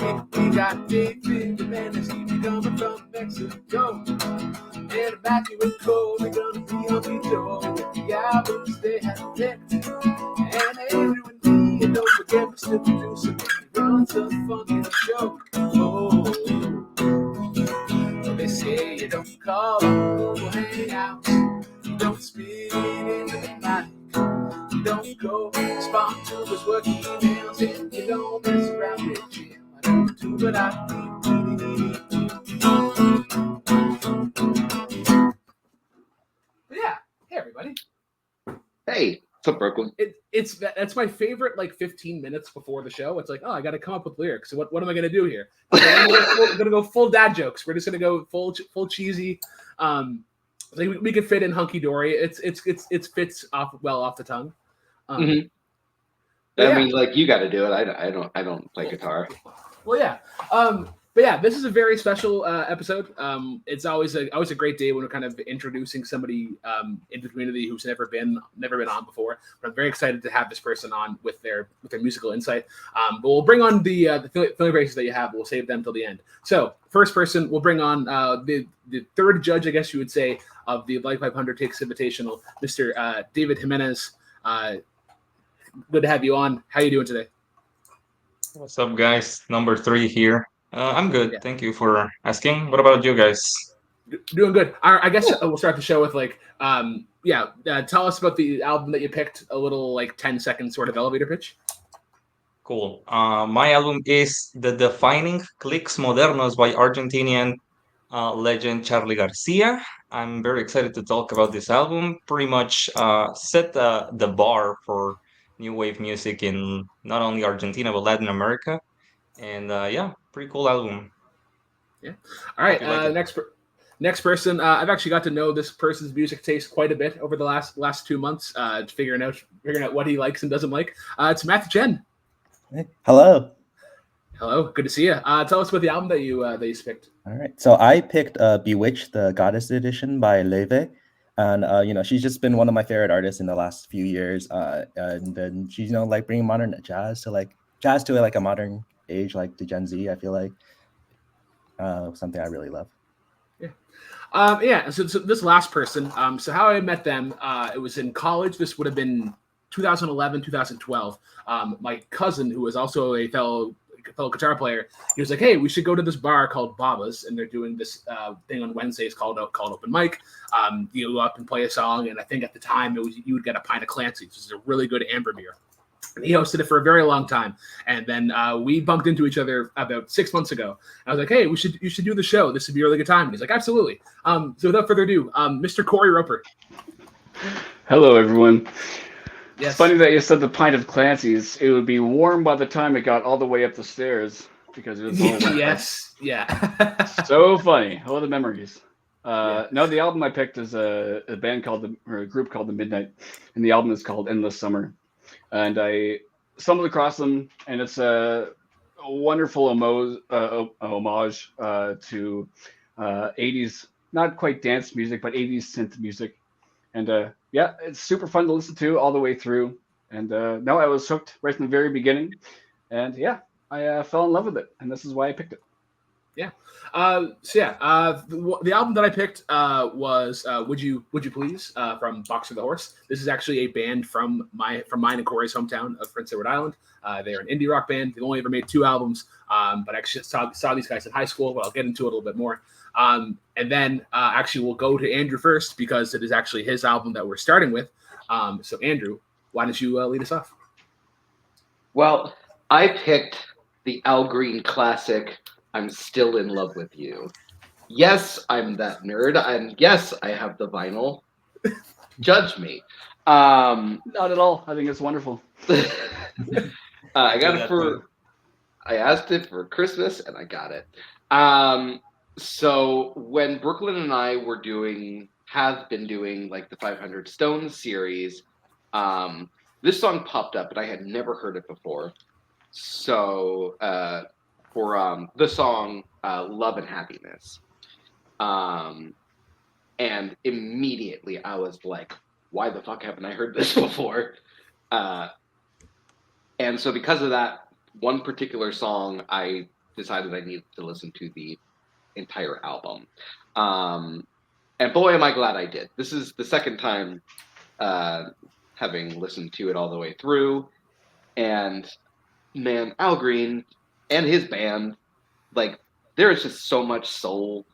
We got David Jimenez, he be coming from Mexico. And Matthew and Cole, they're gonna be on the door with the albums they have picked. And Andrew and me, and don't forget Mr. Producer, he runs a funky show. Oh, they say you don't call Google Hangouts, you don't spit into the mic, you don't go respond to his work emails, and you don't mess around with Jim. I don't do what I Yeah, hey everybody. Hey, what's up, Brooklyn? That's my favorite, like 15 minutes before the show. It's like, oh, I got to come up with lyrics. So what am I gonna do here? I'm gonna go full dad jokes. We're just gonna go full cheesy. Like we could fit in hunky dory. It fits off the tongue. I mean, like you got to do it. I don't play guitar. Well, yeah. But yeah, this is a very special episode. It's always a great day when we're kind of introducing somebody in the community who's never been on before. But I'm very excited to have this person on with their musical insight. But we'll bring on the feeling races that you have. We'll save them till the end. So first person, we'll bring on the third judge, I guess you would say, of the Life 500 Takes Invitational, Mr. David Jimenez. Good to have you on. How are you doing today? What's up, guys? Number 3 here. I'm good. Yeah. Thank you for asking. What about you guys? Doing good. I guess we'll start the show with tell us about the album that you picked, a little like 10-second sort of elevator pitch. Cool. My album is The Defining Clics Modernos by Argentinian legend Charly Garcia. I'm very excited to talk about this album. Pretty much set the bar for new wave music in not only Argentina but Latin America. And pretty cool album. Yeah. All right. Next person. I've actually got to know this person's music taste quite a bit over the last 2 months, figuring out what he likes and doesn't like. It's Matthew Chen. Hey. Hello. Good to see you. Tell us about the album that you picked. All right. So I picked Bewitched, the Goddess Edition by Laufey. And she's just been one of my favorite artists in the last few years. And then she's like bringing modern jazz to a modern age, like to Gen Z. I feel like something I really love. Yeah. So this last person. So how I met them, it was in college. This would have been 2011, 2012. My cousin, who was also a fellow guitar player, he was like, "Hey, we should go to this bar called Baba's, and they're doing this thing on Wednesdays called open mic. You go up and play a song, and I think at the time you would get a pint of Clancy's, which is a really good amber beer." And he hosted it for a very long time, and then we bumped into each other about 6 months ago. I was like, "Hey, you should do the show. This would be a really good time." And he's like, "Absolutely." So without further ado, Mr. Corey Roper. Hello, everyone. Yes. It's funny that you said the pint of Clancy's. It would be warm by the time it got all the way up the stairs because it was all wet. Yes, yeah. So funny. Oh, the memories. No, the album I picked is a group called The Midnight, and the album is called Endless Summer. And I stumbled across them, and it's a wonderful homage to 80s, not quite dance music, but 80s synth music. And it's super fun to listen to all the way through. And I was hooked right from the very beginning. And I fell in love with it, and this is why I picked it. Yeah. The album that I picked was "Would You Please" from Boxer the Horse. This is actually a band from mine and Corey's hometown of Prince Edward Island. They're an indie rock band. They've only ever made 2 albums, but I actually saw these guys in high school. But I'll get into it a little bit more. And then actually we'll go to Andrew first because it is actually his album that we're starting with. So Andrew, why don't you lead us off? Well, I picked the Al Green classic, I'm Still in Love with You. Yes, I'm that nerd. And yes, I have the vinyl. Judge me. Not at all. I think it's wonderful. I asked it for Christmas and I got it. So when Brooklyn and I have been doing like the 500 Stones series, this song popped up and I had never heard it before. So for the song Love and Happiness. And immediately I was like, why the fuck haven't I heard this before? And so because of that one particular song, I decided I needed to listen to the entire album. And boy, am I glad I did. This is the second time having listened to it all the way through. And man, Al Green and his band, like, there is just so much soul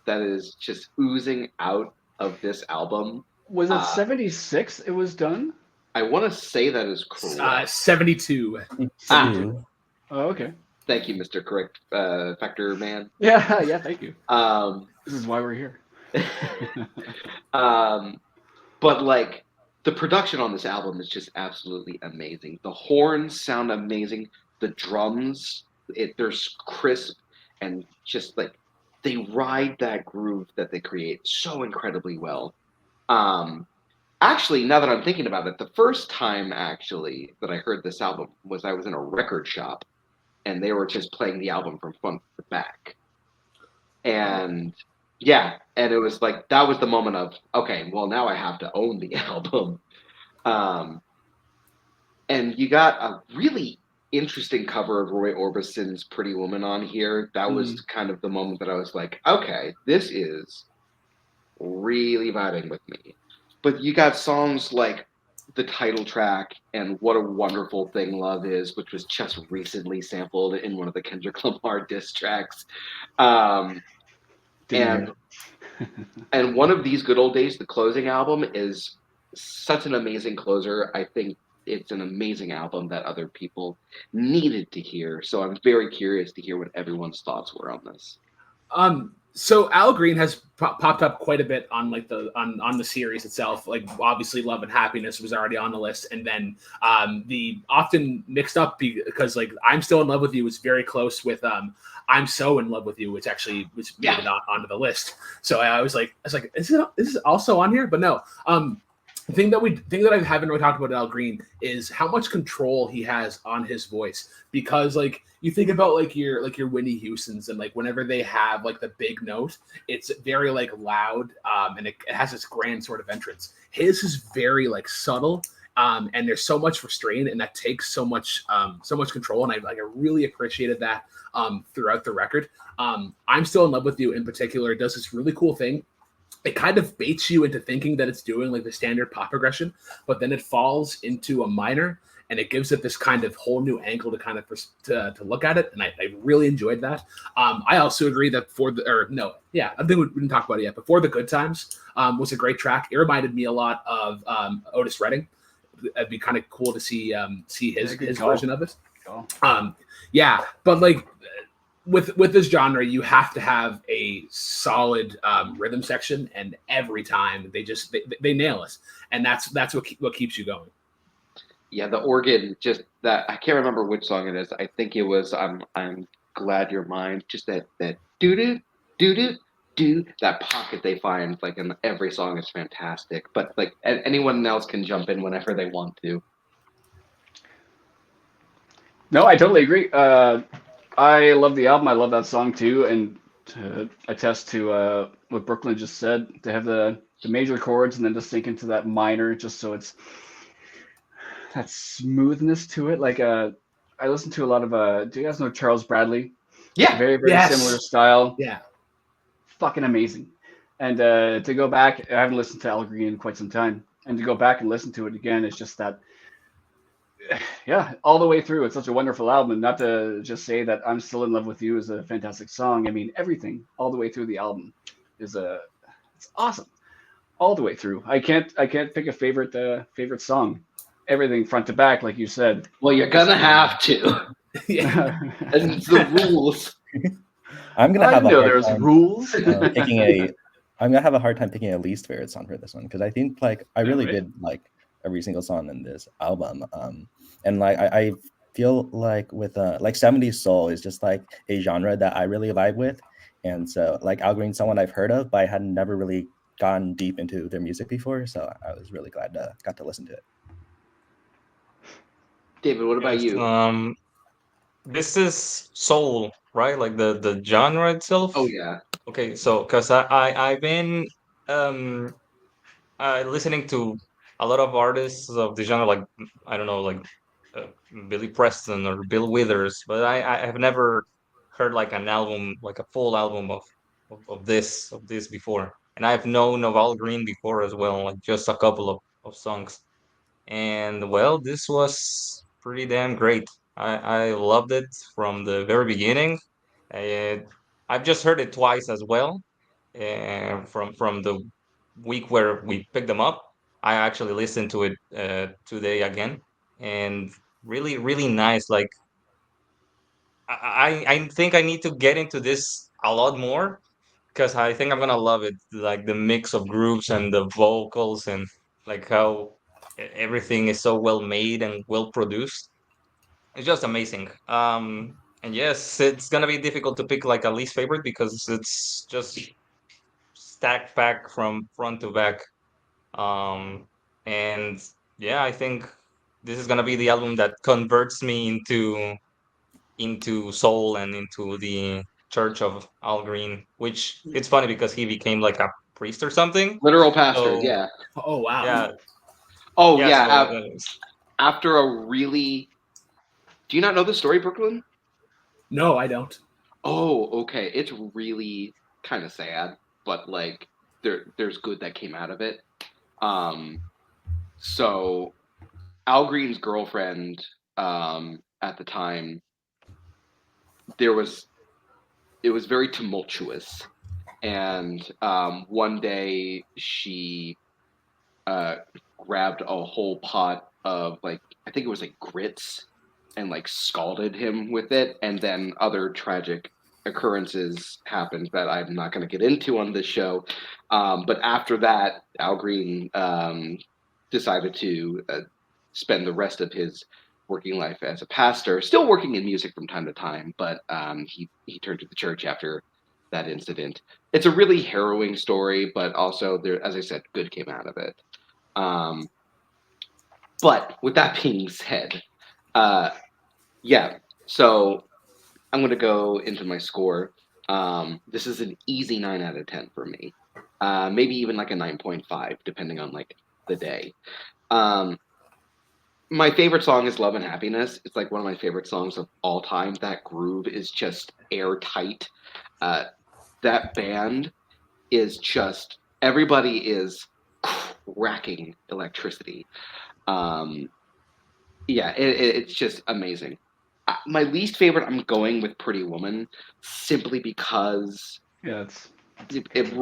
that is just oozing out of this album. Was it 76 it was done? I want to say that is correct. 72. Two. Oh, okay. Thank you, Mr. Correct Factor Man. Yeah, thank you. Um, This is why we're here. but like the production on this album is just absolutely amazing. The horns sound amazing. The drums, they're crisp and just like they ride that groove that they create so incredibly well. Actually, now that I'm thinking about it, the first time actually that I heard this album was I was in a record shop and they were just playing the album from front to back. And yeah, and it was like that was the moment of okay, well now I have to own the album. And you got a really interesting cover of Roy Orbison's Pretty Woman on here. That was kind of the moment that I was like, okay, this is really vibing with me. But you got songs like the title track and What a Wonderful Thing Love Is, which was just recently sampled in one of the Kendrick Lamar diss tracks. And one of these good old days, the closing album, is such an amazing closer. I think it's an amazing album that other people needed to hear. So I'm very curious to hear what everyone's thoughts were on this. So Al Green has popped up quite a bit on like on the series itself. Like obviously, Love and Happiness was already on the list, and then the often mixed up because like I'm Still in Love with You was very close with I'm So in Love with You, which actually was made it onto the list. So I was like, is this also on here? But no. The thing that I haven't really talked about Al Green is how much control he has on his voice, because like you think about like your Whitney Houston's and like whenever they have like the big note, it's very like loud and it has this grand sort of entrance. His is very like subtle and there's so much restraint and that takes so much control, and I really appreciated that throughout the record. I'm Still in Love with You in particular does this really cool thing. It kind of baits you into thinking that it's doing like the standard pop progression, but then it falls into a minor and it gives it this kind of whole new angle to kind of to look at it. And I really enjoyed that. I also agree that I think we didn't talk about it yet. Before the Good Times was a great track. It reminded me a lot of Otis Redding. It'd be kind of cool to see his version of it. Yeah, but like with this genre, you have to have a solid rhythm section, and every time they nail us, and that's what keeps you going. Yeah, the organ, just that I can't remember which song it is. I think it was I'm Glad You're Mine. Just that doo doo doo, that pocket they find like in every song is fantastic. But like anyone else can jump in whenever they want to. No, I totally agree. I love the album. I love that song too. And to attest to what Brooklyn just said, to have the major chords and then to sink into that minor, just so it's that smoothness to it. Like I listen to a lot of do you guys know Charles Bradley? Yeah, very similar style. Yeah, fucking amazing. And to go back, I haven't listened to Al Green in quite some time, and to go back and listen to it again, it's just that. Yeah, all the way through. It's such a wonderful album. And not to just say that I'm Still in Love with You is a fantastic song. I mean, everything all the way through the album is it's awesome. All the way through. I can't pick a favorite song. Everything front to back, like you said. Well, you're gonna have to. yeah, and it's the rules. I'm gonna have there's rules. I'm gonna have a hard time picking a least favorite song for this one, because I think like I really did like every single song in this album. And like I feel like with like 70s soul is just like a genre that I really vibe with. And so like Al Green's someone I've heard of, but I had never really gone deep into their music before. So I was really glad got to listen to it. David, what about you? This is soul, right? Like the genre itself. Oh yeah. Okay, so because I've been listening to a lot of artists of the genre, like I don't know, like Billy Preston or Bill Withers, but I have never heard like an album, like a full album of this before. And I've known of Al Green before as well, like just a couple of songs. And well, this was pretty damn great. I loved it from the very beginning. I, I've just heard it twice as well. And from the week where we picked them up, I actually listened to it today again, and really really nice. Like I think I need to get into this a lot more because I think I'm gonna love it. Like the mix of groups and the vocals and like how everything is so well made and well produced. It's just amazing. And yes, it's gonna be difficult to pick like a least favorite because it's just stacked back from front to back. Um, and yeah, I think this is gonna be the album that converts me into soul and into the Church of Al Green, which it's funny because he became like a priest or something. Literal pastor, So yeah. Oh wow. yeah, Oh yeah. yeah. So After a really, do you not know the story, Brooklyn? No, I don't. Oh, okay. It's really kind of sad, but like there's good that came out of it. So Al Green's girlfriend, at the time, it was very tumultuous, and one day she grabbed a whole pot of like I think it was like grits and like scalded him with it, and then other tragic occurrences happened that I'm not going to get into on this show. But after that, Al Green decided to spend the rest of his working life as a pastor, still working in music from time to time, but he turned to the church after that incident. It's a really harrowing story, but also there, as I said, good came out of it. But with that being said, yeah, so I'm going to go into my score. This is an easy 9 out of 10 for me. Maybe even like a 9.5, depending on like the day. My favorite song is Love and Happiness. It's like one of my favorite songs of all time. That groove is just airtight. That band is just, everybody is cracking electricity. Yeah, it's just amazing. My least favorite, I'm going with Pretty Woman, simply because Yeah, it's if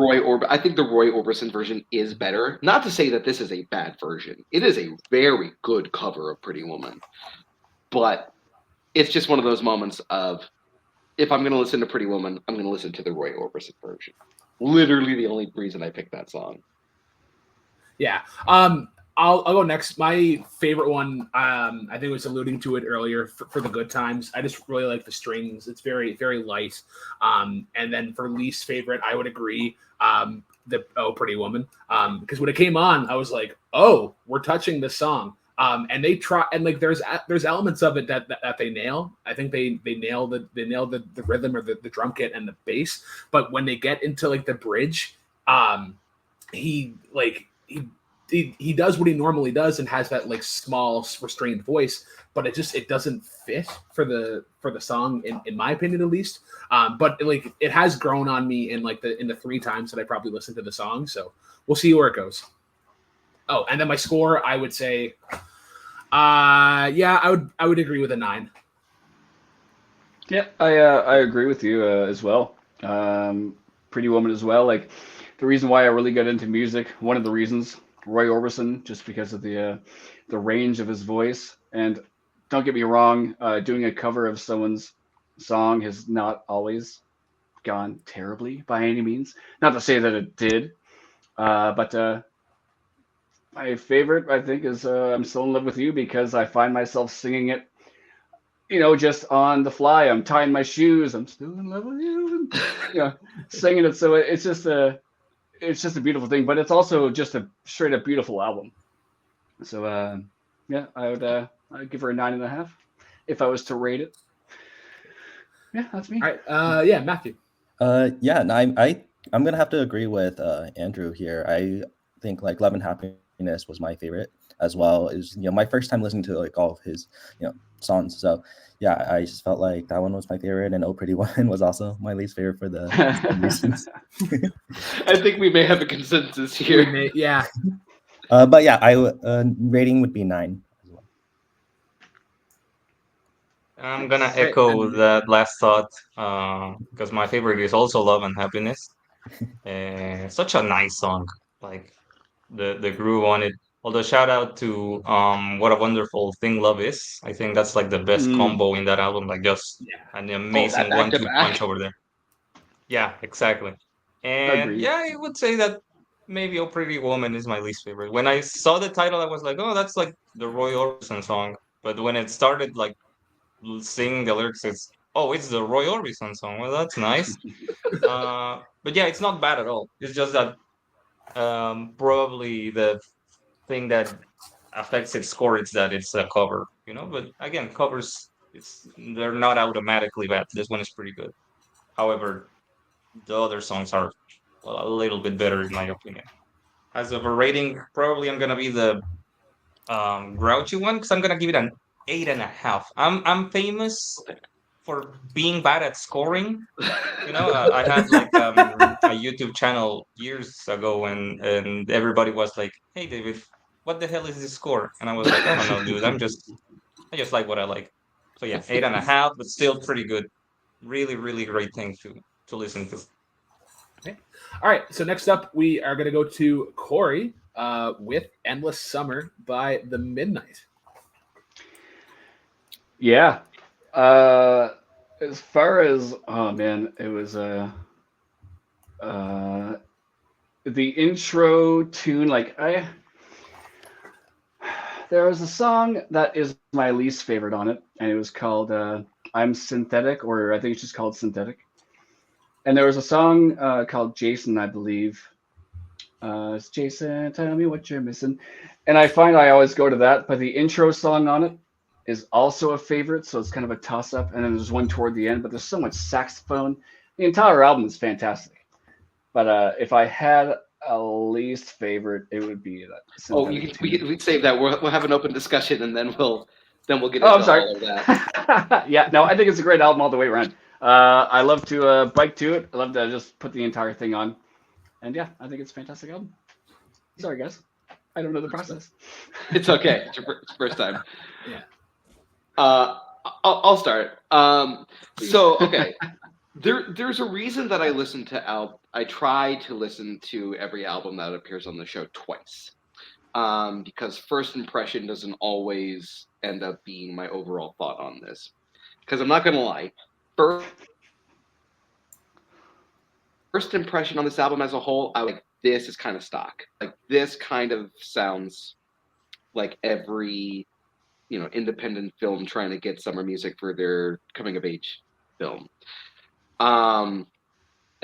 I think the Roy Orbison version is better. Not to say that this is a bad version. It is a very good cover of Pretty Woman, but it's just one of those moments of if I'm going to listen to Pretty Woman, I'm going to listen to the Roy Orbison version. Literally the only reason I picked that song. Yeah. I'll go next. My favorite one, I think I was alluding to it earlier for the good times. I just really like the strings. It's very, very light. And then for least favorite, I would agree. Pretty Woman. Because when it came on, I was like, oh, we're touching this song. And they try, and like there's elements of it that they nail. I think they nail the rhythm or the drum kit and the bass. But when they get into like the bridge, he does what he normally does and has that like small restrained voice, but it doesn't fit for the song in my opinion at least. But like it has grown on me in the 3 times that I probably listened to the song. So we'll see where it goes. Oh, and then my score, I would say, I would agree with a 9. Yeah, I agree with you as well. Pretty Woman as well. Like the reason why I really got into music, one of the reasons, Roy Orbison, just because of the range of his voice. And don't get me wrong, doing a cover of someone's song has not always gone terribly by any means. Not to say that it did, but my favorite, I think, is I'm Still in Love with You, because I find myself singing it, just on the fly. I'm tying my shoes. I'm still in love with you. Singing it. So it's just a beautiful thing, but it's also just a straight up beautiful album. So yeah, I'd give her a 9.5 if I was to rate it. Yeah, that's me. All right. Yeah, Matthew. Yeah, and I'm gonna have to agree with Andrew here. I think like Love and Happiness was my favorite. as well. Is my first time listening to like all of his songs. So yeah, I just felt like that one was my favorite, and Oh Pretty Woman was also my least favorite for the same reasons. I think we may have a consensus here. Yeah. But yeah, rating would be 9 as well. I'm gonna Right, echo and- that last thought because my favorite is also Love and Happiness. Such a nice song, like the groove on it. Although shout out to What a Wonderful Thing Love Is. I think that's like the best combo in that album, like just Yeah. an Oh, amazing that back to 1-2 back. punch over there. Yeah, exactly. And Agreed. yeah, I would say that maybe Oh Pretty Woman is my least favorite. When I saw the title, I was like, oh, that's like the Roy Orbison song. But when it started like singing the lyrics, it's the Roy Orbison song. Well, that's nice. But yeah, it's not bad at all. It's just that probably the thing that affects its score is that it's a cover, But again, covers they're not automatically bad. This one is pretty good. However, the other songs are a little bit better in my opinion. As of a rating, probably I'm gonna be the grouchy one because I'm gonna give it an 8.5. I'm famous for being bad at scoring. I had like a YouTube channel years ago, and everybody was like, "Hey, David, what the hell is this score?" And I was like, "I don't know, dude. I just like what I like." So yeah, 8.5, but still pretty good. Really, really great thing to listen to. Okay. All right. So next up, we are going to go to Corey with "Endless Summer" by The Midnight. Yeah. As far as it was the intro tune. There was a song that is my least favorite on it, and it was called "I'm Synthetic," or I think it's just called "Synthetic." And there was a song called "Jason," I believe. It's Jason, tell me what you're missing. And I find I always go to that, but the intro song on it is also a favorite, so it's kind of a toss up. And then there's one toward the end, but there's so much saxophone. The entire album is fantastic. But if I had a least favorite, it would be that. Oh, we save that. We'll have an open discussion, and then we'll get into I'm sorry. all of that. Yeah, no, I think it's a great album all the way around. I love to bike to it. I love to just put the entire thing on. And yeah, I think it's a fantastic album. Sorry, guys. I don't know the process. It's okay. It's your first time. Yeah. I'll start. So okay, there's a reason that I try to listen to every album that appears on the show twice. Because first impression doesn't always end up being my overall thought on this. Because I'm not gonna lie, first impression on this album as a whole, I was like, this is kind of stock. Like this kind of sounds like every independent film trying to get summer music for their coming of age film. And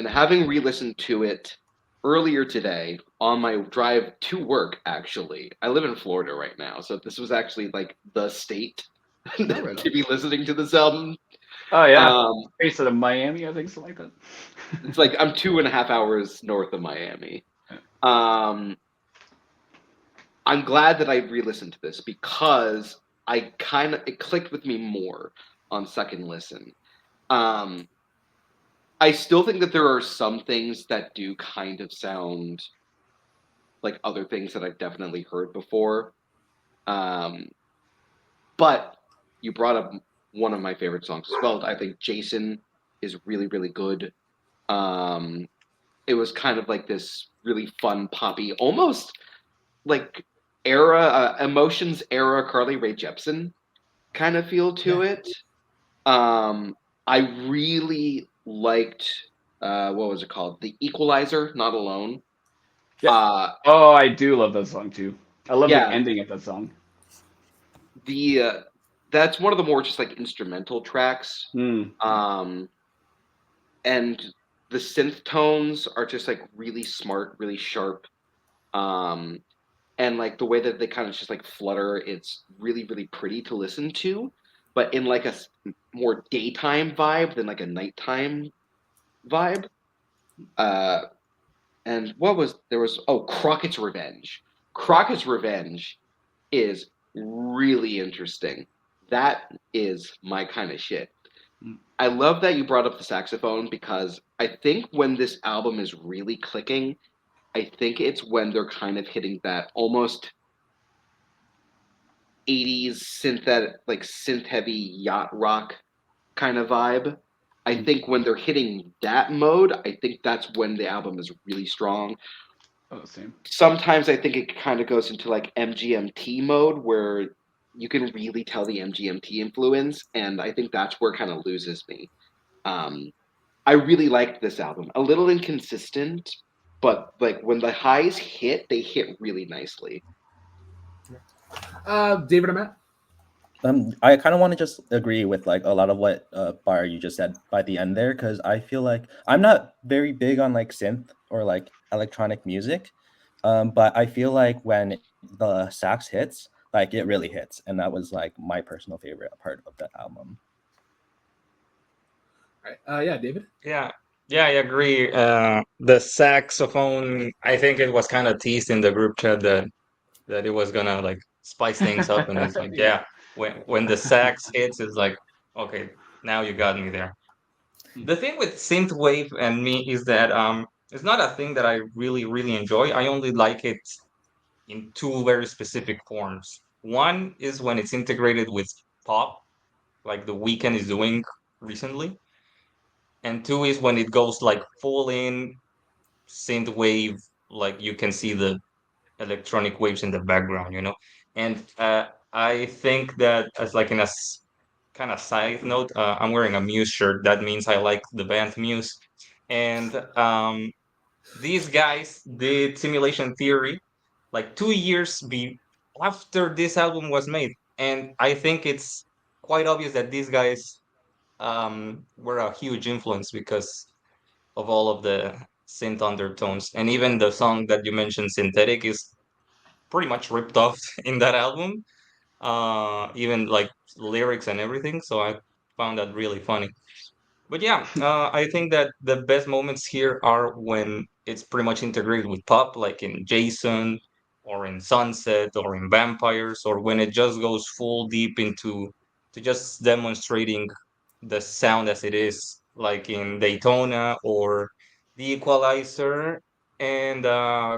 having re-listened to it earlier today on my drive to work, actually, I live in Florida right now, so this was actually like the state to be listening to this album. Oh yeah, based out of Miami, I think, something like that. It's like I'm 2.5 hours north of Miami. I'm glad that I re-listened to this because it clicked with me more on second listen. I still think that there are some things that do kind of sound like other things that I've definitely heard before. But you brought up one of my favorite songs as well. I think Jason is really, really good. It was kind of like this really fun, poppy, almost like Emotions era Carly Rae Jepsen kind of feel to it. I really liked what was it called? The Equalizer, Not Alone. Yeah. I do love that song too. I love the ending of that song. That's one of the more just like instrumental tracks. And the synth tones are just like really smart, really sharp. And like the way that they kind of just like flutter, it's really, really pretty to listen to, but in like a more daytime vibe than like a nighttime vibe. And Crockett's Revenge. Crockett's Revenge is really interesting. That is my kind of shit. I love that you brought up the saxophone because I think when this album is really clicking, I think it's when they're kind of hitting that almost 80s synthetic, like synth heavy yacht rock kind of vibe. I think when they're hitting that mode, I think that's when the album is really strong. Oh, same. Sometimes I think it kind of goes into like MGMT mode where you can really tell the MGMT influence, and I think that's where it kind of loses me. Um, I really liked this album. A little inconsistent, but like when the highs hit, they hit really nicely. David or Matt? I kind of want to just agree with like a lot of what Bar you just said by the end there, because I feel like I'm not very big on like synth or like electronic music, but I feel like when the sax hits, like it really hits, and that was like my personal favorite part of the album. Right. Yeah, David. Yeah, I agree. The saxophone, I think it was kind of teased in the group chat that it was gonna like spice things up, and it's like, yeah, when the sax hits, it's like, okay, now you got me there. The thing with synthwave and me is that it's not a thing that I really enjoy. I only like it in two very specific forms. One is when it's integrated with pop, like The Weeknd is doing recently, and two is when it goes like full in synthwave, like you can see the electronic waves in the background, you know. And I think that as like in a kind of side note, I'm wearing a Muse shirt. That means I like the band Muse, and these guys did Simulation Theory like 2 years after this album was made, and I think it's quite obvious that these guys were a huge influence because of all of the synth undertones, and even the song that you mentioned, Synthetic, is pretty much ripped off in that album, even like lyrics and everything. So I found that really funny. But yeah, I think that the best moments here are when it's pretty much integrated with pop, like in Jason or in Sunset or in Vampires, or when it just goes full deep into to just demonstrating the sound as it is, like in Daytona or The Equalizer and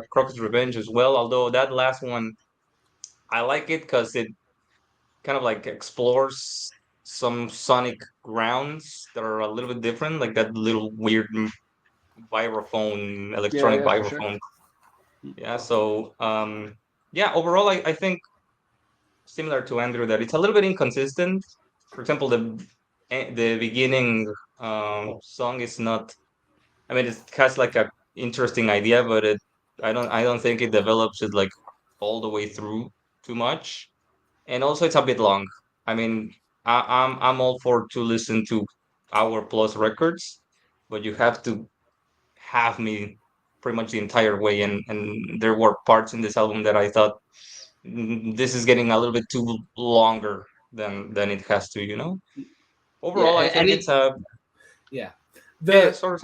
Croc's Revenge as well. Although that last one, I like it because it kind of like explores some sonic grounds that are a little bit different, like that little weird vibraphone, electronic Yeah, for sure. vibraphone. Yeah, so yeah, overall, I think similar to Andrew that it's a little bit inconsistent. For example, the beginning song is not. I mean, it has like a interesting idea, but I don't think it develops it like all the way through too much, and also it's a bit long. I mean, I'm all for to listen to hour plus records, but you have to have me pretty much the entire way. And there were parts in this album that I thought, this is getting a little bit too longer than it has to, you know. Yeah, Overall, I think it's a Yeah. sorry.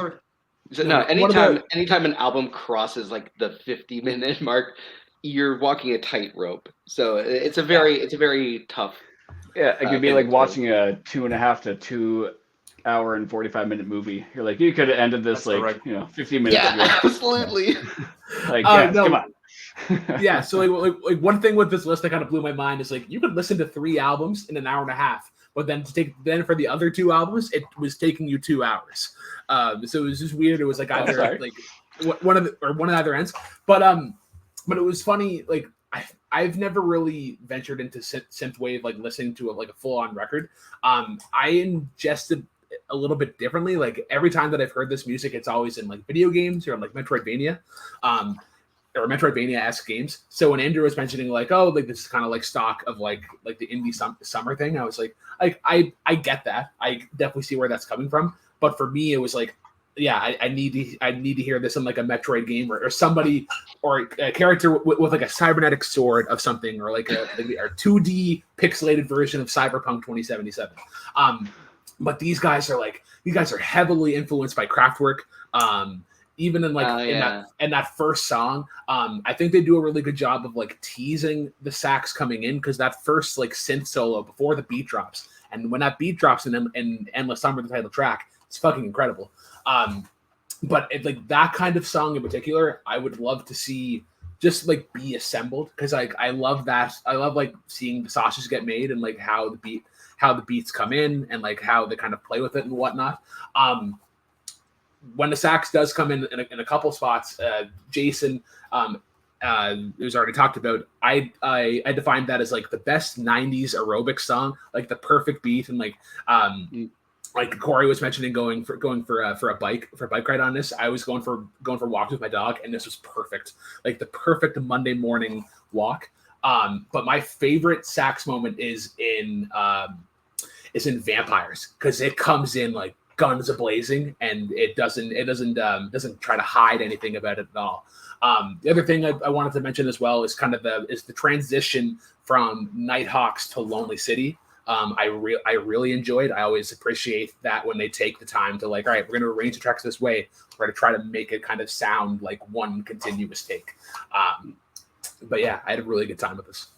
So, No, no, anytime an album crosses like the 50-minute mark, you're walking a tightrope. So it's a very tough. Yeah, it could be thing like to watching a 2.5 to 2 hour and 45-minute movie. You're like, you could have ended this That's like correct. 15 minutes Yeah, ago. absolutely. Like, guys, no. come on. Yeah, so like one thing with this list that kind of blew my mind is like you could listen to 3 albums in an hour and a half, but then for the other 2 albums, it was taking you 2 hours. So it was just weird. It was like either like one of either ends, but it was funny. Like I've never really ventured into synthwave, like listening to like a full on record. I ingested a little bit differently. Like every time that I've heard this music, it's always in like video games or like Metroidvania. Or Metroidvania-esque games. So when Andrew was mentioning like, oh, like this is kind of like stock of like the indie summer thing, I was like I get that. I definitely see where that's coming from. But for me, it was like, yeah, I need to hear this in like a Metroid game or somebody or a character with like a cybernetic sword of something or like a 2D pixelated version of Cyberpunk 2077. But these guys are heavily influenced by Kraftwerk. even in like in that first song, I think they do a really good job of like teasing the sax coming in, because that first like synth solo before the beat drops, and when that beat drops in Endless Summer, the title track, it's fucking incredible. But like that kind of song in particular, I would love to see just like be assembled, because like I love that. I love like seeing the sausages get made and like how the beats come in and like how they kind of play with it and whatnot. When the sax does come in a couple spots, Jason, it was already talked about. I defined that as like the best '90s aerobic song, like the perfect beat, and like Corey was mentioning going for a bike ride on this. I was going for walks with my dog, and this was perfect, like the perfect Monday morning walk. But my favorite sax moment is in Vampires, because it comes in like guns a blazing, and it doesn't try to hide anything about it at all. The other thing I wanted to mention as well is kind of the transition from Nighthawks to Lonely City. I really enjoyed. I always appreciate that when they take the time to like, all right, we're going to arrange the tracks this way. We're going to try to make it kind of sound like one continuous take. But yeah, I had a really good time with this.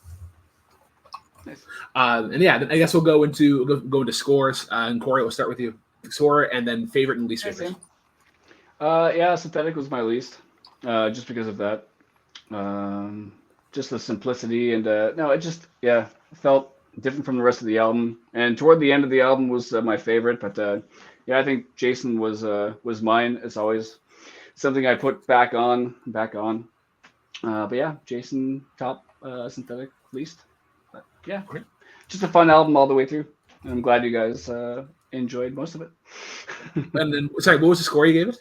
Nice. And yeah, I guess we'll go into scores. And Corey, we'll start with you. Score, and then favorite and least favorite. Yeah, Synthetic was my least, just because of that. Just the simplicity, and no, it just felt different from the rest of the album. And toward the end of the album was my favorite, but yeah, I think Jason was mine. It's always something I put back on. But yeah, Jason top, Synthetic least. But yeah, just a fun album all the way through. And I'm glad you guys enjoyed most of it. And then, sorry, what was the score you gave it?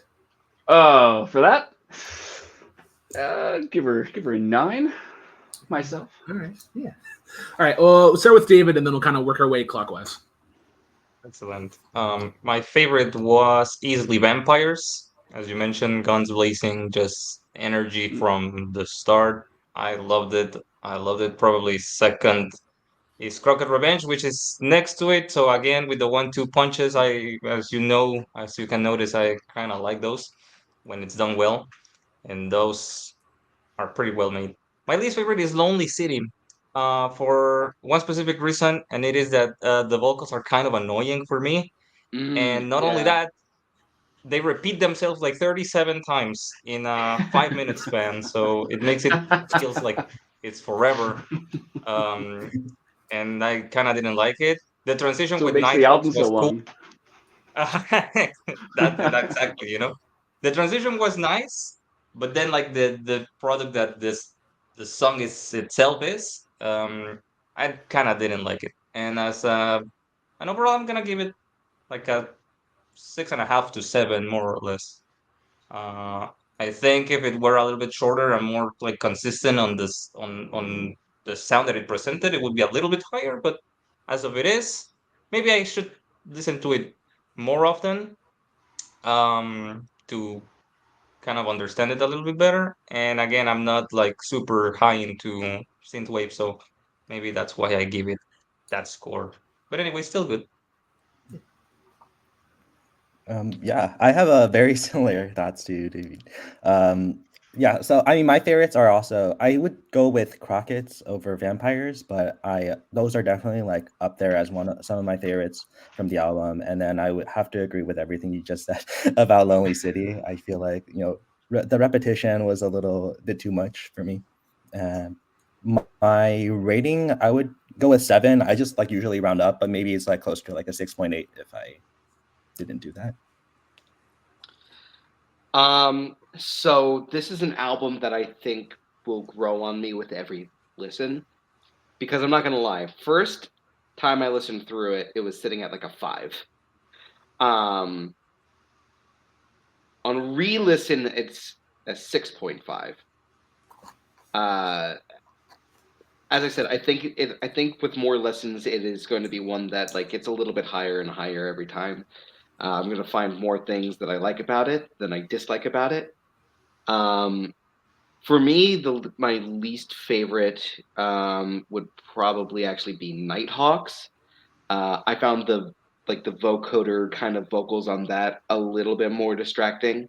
Oh, for that, give her a 9 myself. All right, yeah. All right, well, we'll start with David, and then we'll kind of work our way clockwise. Excellent. My favorite was easily Vampires. As you mentioned, guns blazing, just energy from the start. I loved it. Probably second is Crockett Revenge, which is next to it. So again, with the 1-2 punches, as you can notice, I kind of like those when it's done well, and those are pretty well made. My least favorite is Lonely City, for one specific reason, and it is that the vocals are kind of annoying for me. And not only that, they repeat themselves like 37 times in a 5 minute span, so it makes it feels like it's forever. And I kind of didn't like it. The transition So it with makes the Nighthawks album was so cool. long. That exactly, the transition was nice, but then like the product that the song is itself is, I kind of didn't like it. And as and overall, I'm gonna give it like a 6.5 to 7, more or less. uh I think if it were a little bit shorter and more like consistent on this on the sound that it presented, it would be a little bit higher. But as of it is, maybe I should listen to it more often, to kind of understand it a little bit better. And again, I'm not like super high into synthwave, so maybe that's why I give it that score. But anyway, still good. Yeah, I have a very similar thoughts to you, David. Yeah, so I mean, my favorites are also, I would go with Crockett's over Vampires, but those are definitely like up there as some of my favorites from the album. And then I would have to agree with everything you just said about Lonely City. I feel like, the repetition was a little bit too much for me. My rating, I would go with 7. I just like usually round up, but maybe it's like close to like a 6.8 if I didn't do that. So this is an album that I think will grow on me with every listen, because I'm not gonna lie. First time I listened through it, it was sitting at like a 5. On re-listen, it's a 6.5. As I said, I think with more lessons, it is going to be one that like gets a little bit higher and higher every time. I'm going to find more things that I like about it than I dislike about it. For me, my least favorite would probably actually be Nighthawks. I found the vocoder kind of vocals on that a little bit more distracting.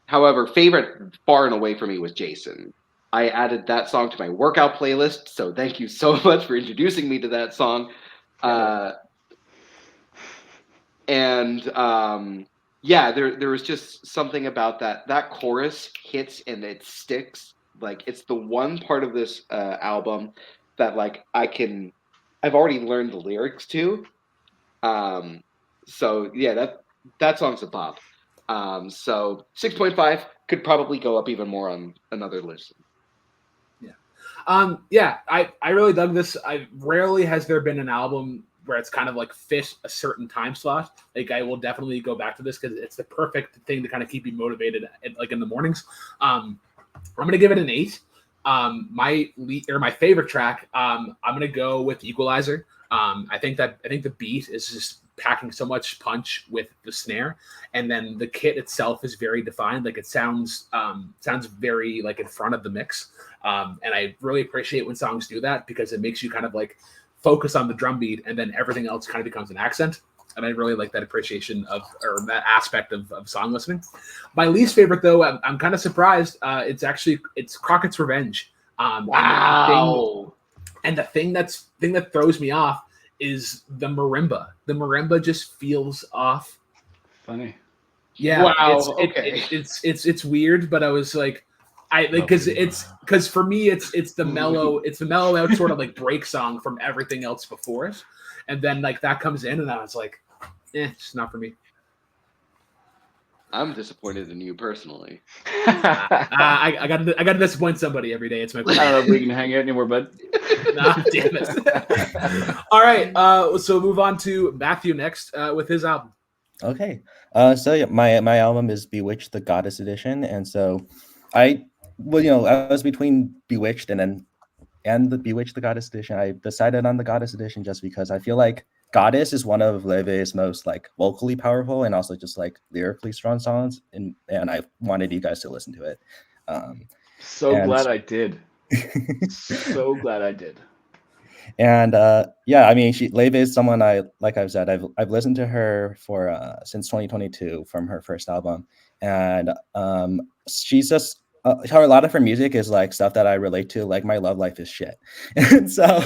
However, favorite far and away for me was Jason. I added that song to my workout playlist, so thank you so much for introducing me to that song. Yeah, there was just something about that chorus hits and it sticks. Like it's the one part of this album that like I've already learned the lyrics to. So yeah, that song's a pop. So 6.5 could probably go up even more on another listen. Yeah, I really dug this. I rarely has there been an album where it's kind of like fit a certain time slot. Like I will definitely go back to this because it's the perfect thing to kind of keep you motivated like in the mornings. I'm gonna give it an 8. My favorite track, I'm gonna go with Equalizer. I think the beat is just packing so much punch with the snare, and then the kit itself is very defined. Like it sounds very like in front of the mix. And I really appreciate when songs do that because it makes you kind of like focus on the drum beat and then everything else kind of becomes an accent. And I really like that appreciation of, or that aspect of song listening. My least favorite though, I'm kind of surprised. It's Crockett's Revenge. Wow. And the thing that throws me off is the marimba. The marimba just feels off. Funny. Yeah. Wow. It's weird, but I was like, because for me it's the mellow out sort of like break song from everything else before it, and then like that comes in and I was like, it's not for me. I'm disappointed in you personally. I got to disappoint somebody every day. It's my I don't know if we can hang out anymore, bud. Nah, damn it. All right, so move on to Matthew next with his album. Okay. So yeah, my album is Bewitched, the Goddess Edition, and so I was between Bewitched and the Bewitched, the Goddess Edition. I decided on the Goddess Edition just because I feel like Goddess is one of Laufey's most like vocally powerful and also just like lyrically strong songs, and I wanted you guys to listen to it. Glad I did. So glad I did. And yeah, I mean, Laufey is someone like I've said, I've listened to her for since 2022 from her first album, and she's just a lot of her music is like stuff that I relate to. Like my love life is shit, and so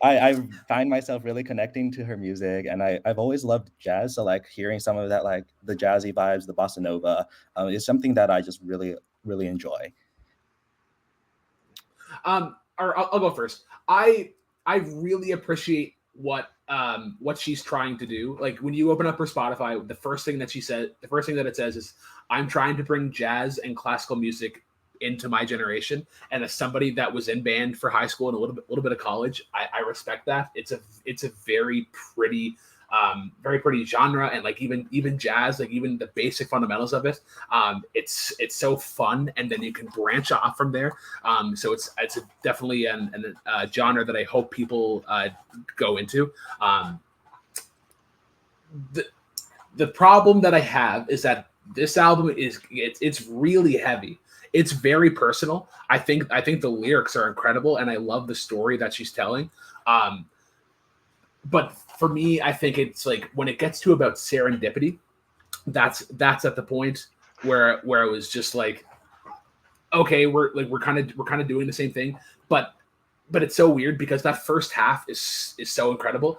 I find myself really connecting to her music, and I've always loved jazz. So like hearing some of that, like the jazzy vibes, the bossa nova, is something that I just really enjoy. Or I'll go first. I really appreciate what she's trying to do. Like when you open up her Spotify, the first thing that it says is, "I'm trying to bring jazz and classical music into my generation." And as somebody that was in band for high school and a little bit of college, I respect that. It's a very pretty genre, and like even jazz, like even the basic fundamentals of it, it's so fun, and then you can branch off from there. So it's definitely a genre that I hope people go into. The problem that I have is that this album it's really heavy. It's very personal. I think the lyrics are incredible, and I love the story that she's telling. But for me, I think it's like when it gets to about serendipity, that's at the point where it was just like, okay, we're kind of doing the same thing, but it's so weird because that first half is so incredible.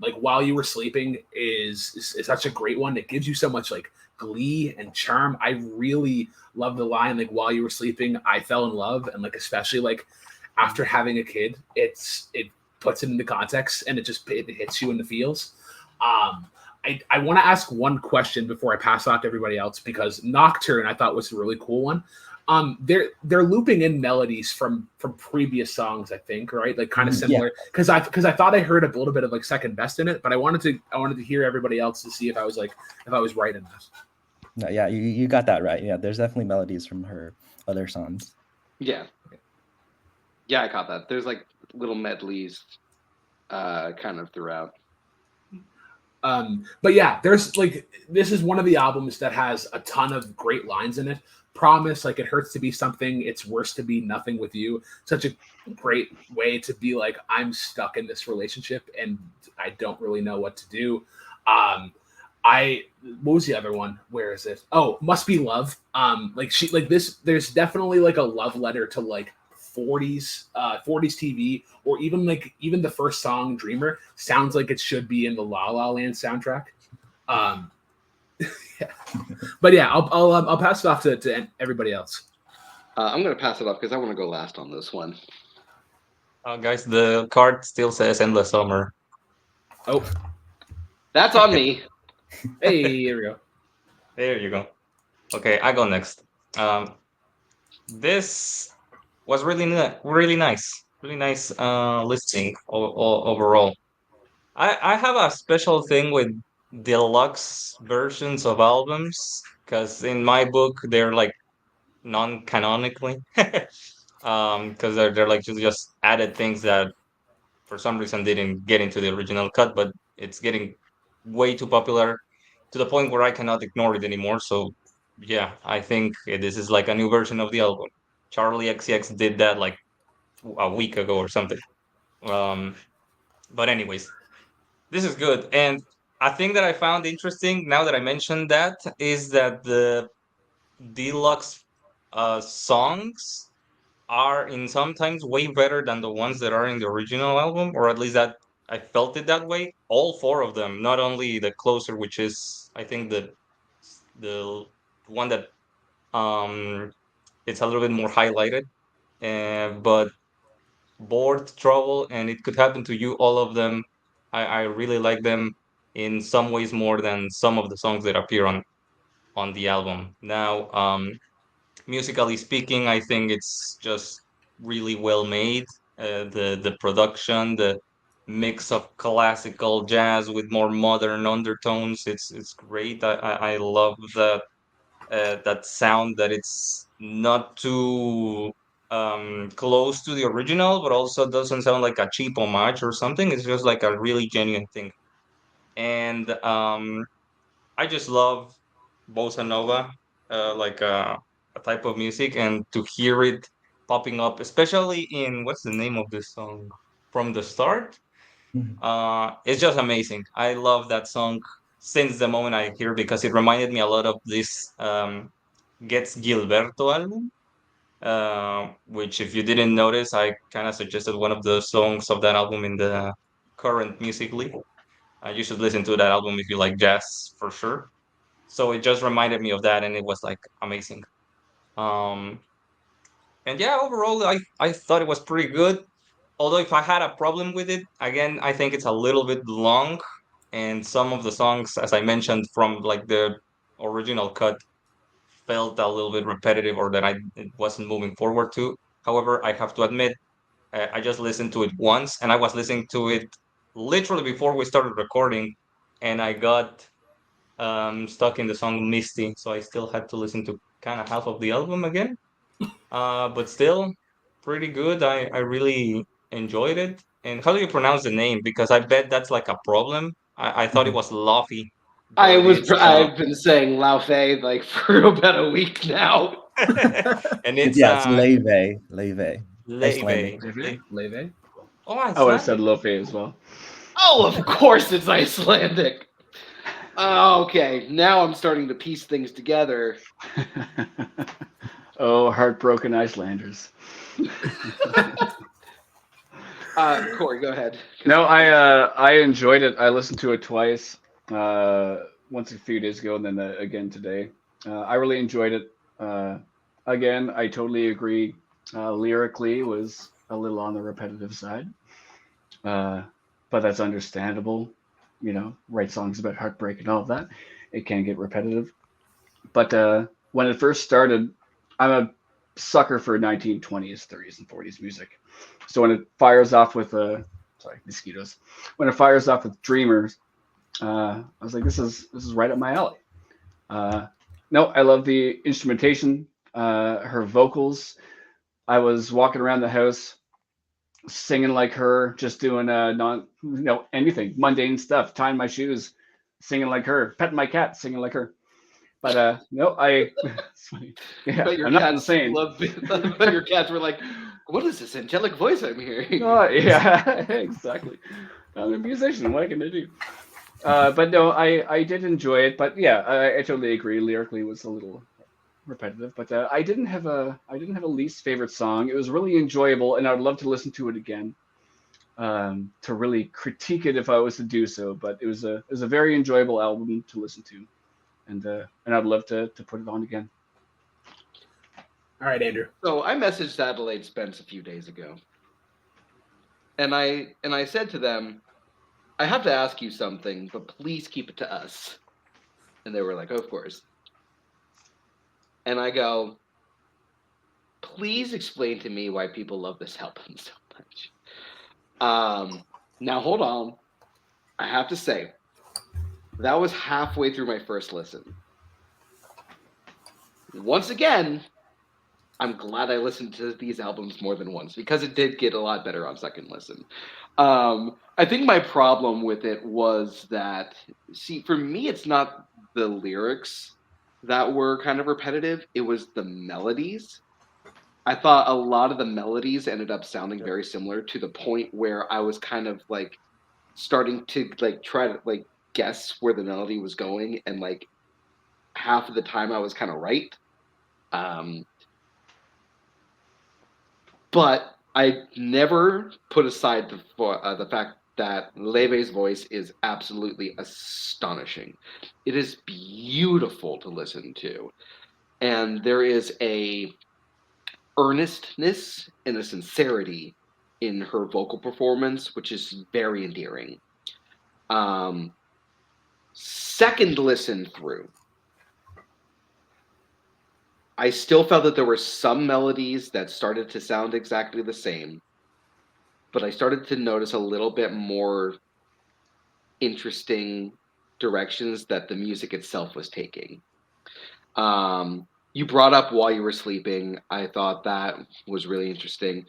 Like While You Were Sleeping is such a great one. It gives you so much like glee and charm. I really love the line like, "While you were sleeping, I fell in love," and like especially like after having a kid, it puts it into context and it hits you in the feels. I want to ask one question before I pass off to everybody else, because Nocturne I thought was a really cool one. They're looping in melodies from previous songs, I think, right? Like kind of similar, because I thought I heard a little bit of like Second Best in it, but I wanted to hear everybody else to see if I was right in that. No, yeah, you got that right. Yeah, there's definitely melodies from her other songs. Yeah, I caught that. There's like little medleys kind of throughout. But yeah, there's like, this is one of the albums that has a ton of great lines in it. Promise, like, it hurts to be something, it's worse to be nothing with you. Such a great way to be like, I'm stuck in this relationship and I don't really know what to do. what was the other one? Where is it? Oh, Must Be Love. There's definitely like a love letter to like 40s TV, or even the first song, Dreamer, sounds like it should be in the La La Land soundtrack. Yeah. But yeah, I'll pass it off to everybody else. I'm gonna pass it off because I want to go last on this one. Guys, the card still says Endless Summer. Oh, That's on me. hey, here we go. There you go. Okay, I go next. This was really nice, listening overall. I have a special thing with deluxe versions of albums because in my book they're like non-canonically, because they're like just added things that for some reason didn't get into the original cut, but it's getting way too popular to the point where I cannot ignore it anymore. So yeah, I think this is like a new version of the album. Charlie XCX did that like a week ago or something. Um, but anyways, this is good. And a thing that I found interesting now that I mentioned that is that the deluxe songs are in sometimes way better than the ones that are in the original album, or at least that I felt it that way. All four of them, not only the closer, which is I think the one that um it's a little bit more highlighted, but Bored, Trouble, and It Could Happen to You, all of them, I really like them in some ways more than some of the songs that appear on the album. Now, musically speaking, I think it's just really well made. The production, the mix of classical jazz with more modern undertones, it's great. I love that sound, that it's not too close to the original, but also doesn't sound like a cheap homage or something. It's just like a really genuine thing. And I just love bossa nova, like a type of music, and to hear it popping up, especially in what's the name of this song? From the Start. Mhm. It's just amazing. I love that song since the moment I hear it because it reminded me a lot of this Gets Gilberto album, which if you didn't notice, I kind of suggested one of the songs of that album in the current music league. You should listen to that album if you like jazz for sure. So it just reminded me of that, and it was like amazing. Um, and yeah, overall, I thought it was pretty good. Although if I had a problem with it, again, I think it's a little bit long, and some of the songs, as I mentioned, from like the original cut, felt a little bit repetitive or that I it wasn't moving forward to. However, I have to admit, I just listened to it once, and I was listening to it literally before we started recording, and I got stuck in the song Misty, so I still had to listen to kind of half of the album again. But still, pretty good. I really enjoyed it. And how do you pronounce the name? Because I bet that's like a problem. I thought it was Laufey, but it's I've been saying Laufey like for about a week now. and it's Yeah, it's Laufey. Laufey. Leve. Icelandic. Leve. Oh, I would have said Icelandic. Laufey as well. Oh, of course it's Icelandic. Okay, now I'm starting to piece things together. Oh, heartbroken Icelanders. Corey, go ahead. No, I enjoyed it. I listened to it twice. Once a few days ago, and then again today. I really enjoyed it. Again, I totally agree. Lyrically, it was a little on the repetitive side, but that's understandable. You know, write songs about heartbreak and all of that. It can get repetitive. But when it first started, I'm a sucker for 1920s, 30s, and 40s music. So when it fires off with sorry, mosquitoes. When it fires off with Dreamers, I was like, this is right up my alley. No, I love the instrumentation, her vocals. I was walking around the house singing like her, just doing anything, mundane stuff, tying my shoes, singing like her, petting my cat, singing like her. But no, it's funny. Yeah, But your I'm not cats insane. but your cats were like, "What is this angelic voice I'm hearing?" Oh, yeah, exactly. I'm a musician. What can I do? But no, I did enjoy it. But yeah, I totally agree. Lyrically, it was a little repetitive. But I didn't have a least favorite song. It was really enjoyable, and I'd love to listen to it again. To really critique it if I was to do so. But it was a very enjoyable album to listen to, and I'd love to put it on again. All right, Andrew. So I messaged Adelaide Spence a few days ago, and I said to them, I have to ask you something, but please keep it to us. And they were like, of course. And I go, please explain to me why people love this album so much. Now hold on. I have to say, that was halfway through my first listen. Once again, I'm glad I listened to these albums more than once because it did get a lot better on second listen. I think my problem with it was that, see, for me, it's not the lyrics that were kind of repetitive. It was the melodies. I thought a lot of the melodies ended up sounding very similar to the point where I was kind of like starting to like try to like guess where the melody was going, and like half of the time I was kind of right. But I never put aside the fact that Laufey's voice is absolutely astonishing. It is beautiful to listen to, and there is a earnestness and a sincerity in her vocal performance, which is very endearing. Second listen through, I still felt that there were some melodies that started to sound exactly the same, but I started to notice a little bit more interesting directions that the music itself was taking. You brought up While You Were Sleeping. I thought that was really interesting.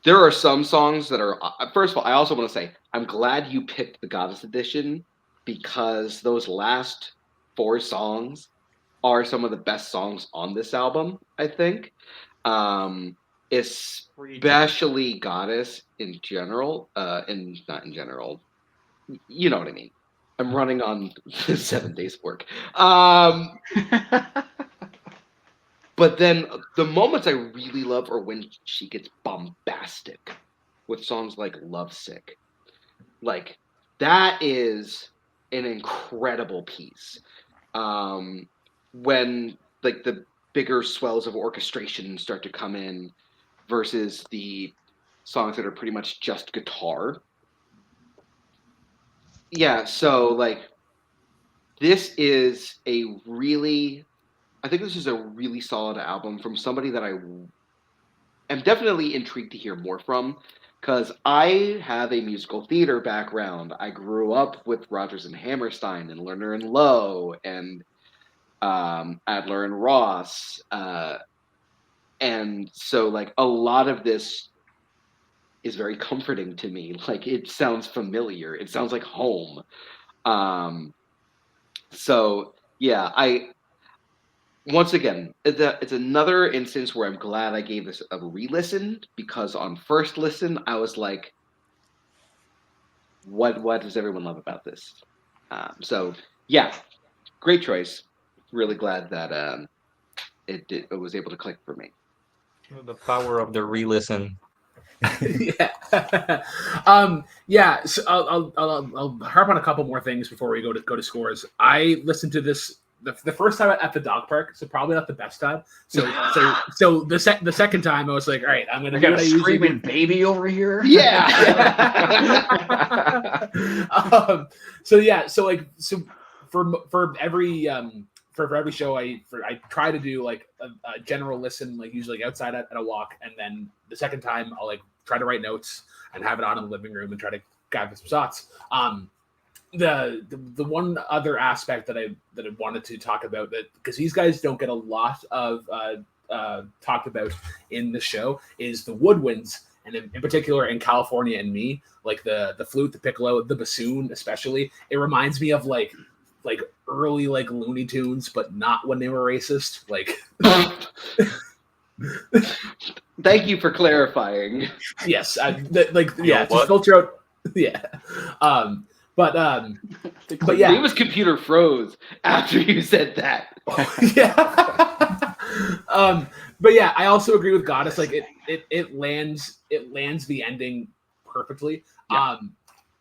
There are some songs that are, first of all, I also want to say, I'm glad you picked the Goddess Edition because those last 4 songs are some of the best songs on this album, I think. Especially Goddess in general, and not in general. You know what I mean. I'm running on 7 days of work. But then the moments I really love are when she gets bombastic with songs like Lovesick. Like, that is an incredible piece. When like the bigger swells of orchestration start to come in versus the songs that are pretty much just guitar. Yeah, so like this is a really, I think this is a really solid album from somebody that I am definitely intrigued to hear more from, because I have a musical theater background. I grew up with Rodgers and Hammerstein and Lerner and Lowe and Adler and Ross, and so like a lot of this is very comforting to me. Like, it sounds familiar. It sounds like home. So yeah, once again, it's another instance where I'm glad I gave this a re-listen, because on first listen I was like, what does everyone love about this? So yeah, great choice. Really glad that it was able to click for me. The power of the re-listen. Yeah. Yeah. So I'll harp on a couple more things before we go to scores. I listened to this the first time at the dog park, so probably not the best time. So the second time I was like, all right, I'm gonna I got a screaming baby over here. Yeah. So for every show I try to do like a general listen, like usually like outside at a walk, and then the second time I'll like try to write notes and have it on in the living room and try to gather some thoughts. The one other aspect that I wanted to talk about, that because these guys don't get a lot of talked about in the show, is the woodwinds, and in particular in California and Me, like the flute, the piccolo, the bassoon especially. It reminds me of like early like Looney Tunes, but not when they were racist. Like, thank you for clarifying. Yes, just filter out. Yeah, But yeah, David's computer froze after you said that. yeah. But yeah, I also agree with Goddess. Like it lands the ending perfectly. Yeah.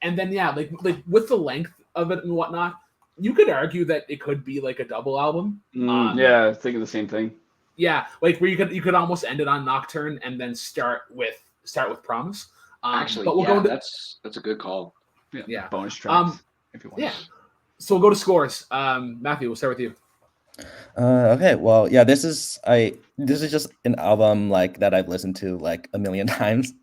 And then yeah, like with the length of it and whatnot, you could argue that it could be like a double album. Yeah, I was thinking the same thing. Yeah, like where you could almost end it on Nocturne and then start with Promise. Actually, but we'll yeah, go to, that's a good call. Yeah. Bonus tracks, if you want. Yeah. So we'll go to scores. Matthew, we'll start with you. Okay, well, yeah, this is just an album like that I've listened to like a million times.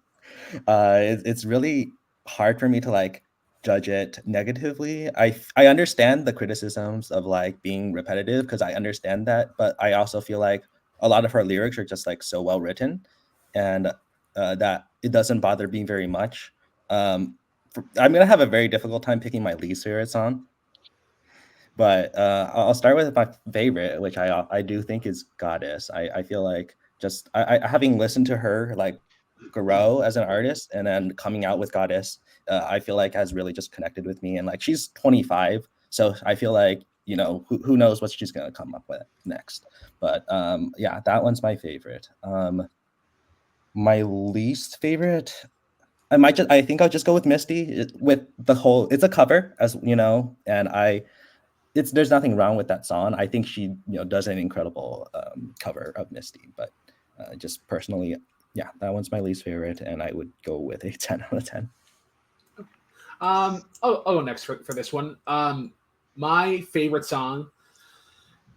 It's really hard for me to like judge it negatively. I understand the criticisms of like being repetitive because I understand that, but I also feel like a lot of her lyrics are just like so well written, and that it doesn't bother me very much. I'm gonna have a very difficult time picking my least favorite song. But I'll start with my favorite, which I do think is Goddess. I feel like just I having listened to her like grow as an artist and then coming out with Goddess, I feel like has really just connected with me. And like she's 25, so I feel like who knows what she's gonna come up with next. But yeah, that one's my favorite. My least favorite, I think I'll just go with Misty with the whole. It's a cover, as you know, and there's nothing wrong with that song. I think she does an incredible cover of Misty, but just personally, yeah, that one's my least favorite, and I would go with a 10 out of 10. I'll go next for this one. My favorite song.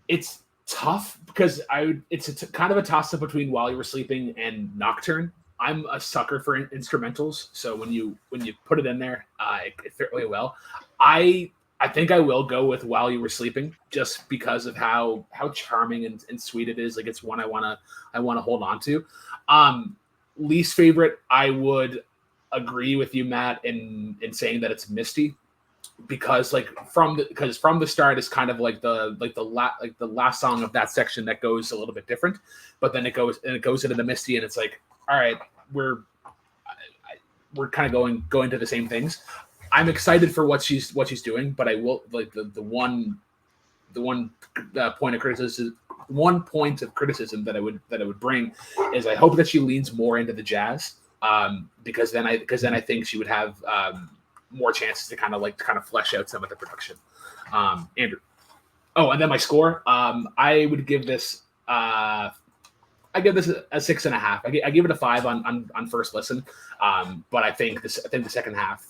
It's tough because it's kind of a toss up between While You Were Sleeping and Nocturne. I'm a sucker for instrumentals, so when you put it in there, it fit really well. I think I will go with While You Were Sleeping just because of how charming and sweet it is. Like it's one I wanna hold on to. Least favorite, I would agree with you, Matt, in saying that it's Misty, because from the start is kind of like the last song of that section that goes a little bit different, but then it goes into the Misty, and it's like, all right, we're kind of going to the same things. I'm excited for what she's doing, but I will like the one point of criticism. One point of criticism that I would bring is I hope that she leans more into the jazz, because then I think she would have more chances to kind of flesh out some of the production. Andrew. Oh, and then my score. I would give this. I give this a 6.5. I give it a 5 on first listen, but I think the second half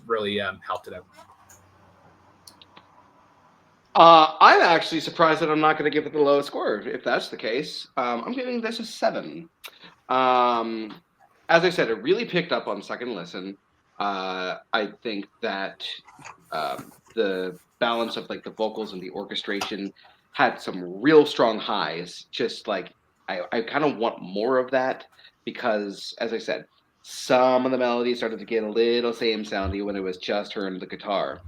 really helped it out. I'm actually surprised that I'm not going to give it the lowest score. If that's the case, I'm giving this a 7. As I said, it really picked up on second listen. I think that the balance of like the vocals and the orchestration had some real strong highs. Just like I kind of want more of that because, as I said, some of the melodies started to get a little same soundy when it was just her and the guitar.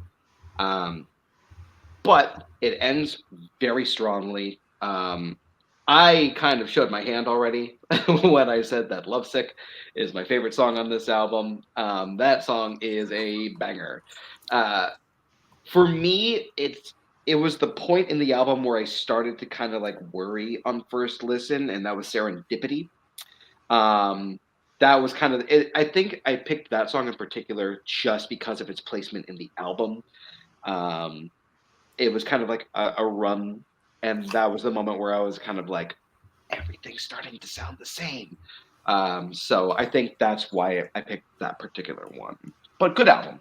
But it ends very strongly. I kind of showed my hand already when I said that Lovesick is my favorite song on this album. That song is a banger. For me, it was the point in the album where I started to kind of like worry on first listen, and that was Serendipity. That was kind of it. I think I picked that song in particular just because of its placement in the album. It was kind of like a run, and that was the moment where I was kind of like, everything's starting to sound the same. So I think that's why I picked that particular one. But good album.